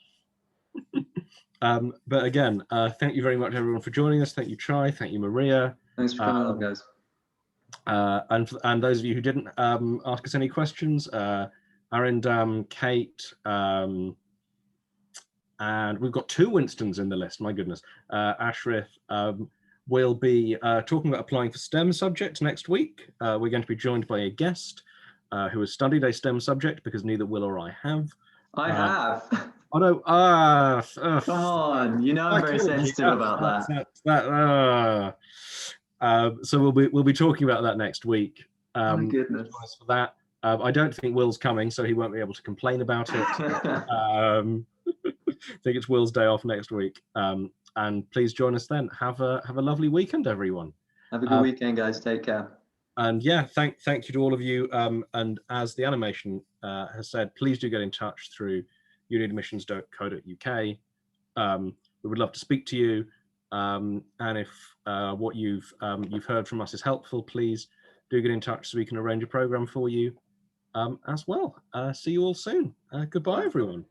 But again, thank you very much, everyone, for joining us. Thank you, Chai. Thank you, Maria. Thanks for coming on, guys. And those of you who didn't ask us any questions, Arindam, Kate, and we've got 2 Winstons in the list. My goodness, Ashrith. We'll be talking about applying for STEM subjects next week. We're going to be joined by a guest who has studied a STEM subject, because neither Will or I have. I have. Oh no! Come on, you know I'm very sensitive about that. So we'll be talking about that next week. My goodness. For that, I don't think Will's coming, so he won't be able to complain about it. I think it's Will's day off next week. And please join us then. Have a lovely weekend, everyone. Have a good weekend, guys. Take care. And yeah, thank you to all of you. And as the animation has said, please do get in touch through UniAdmissions.co.uk. We would love to speak to you. And if what you've heard from us is helpful, please do get in touch so we can arrange a program for you as well. See you all soon. Goodbye, everyone.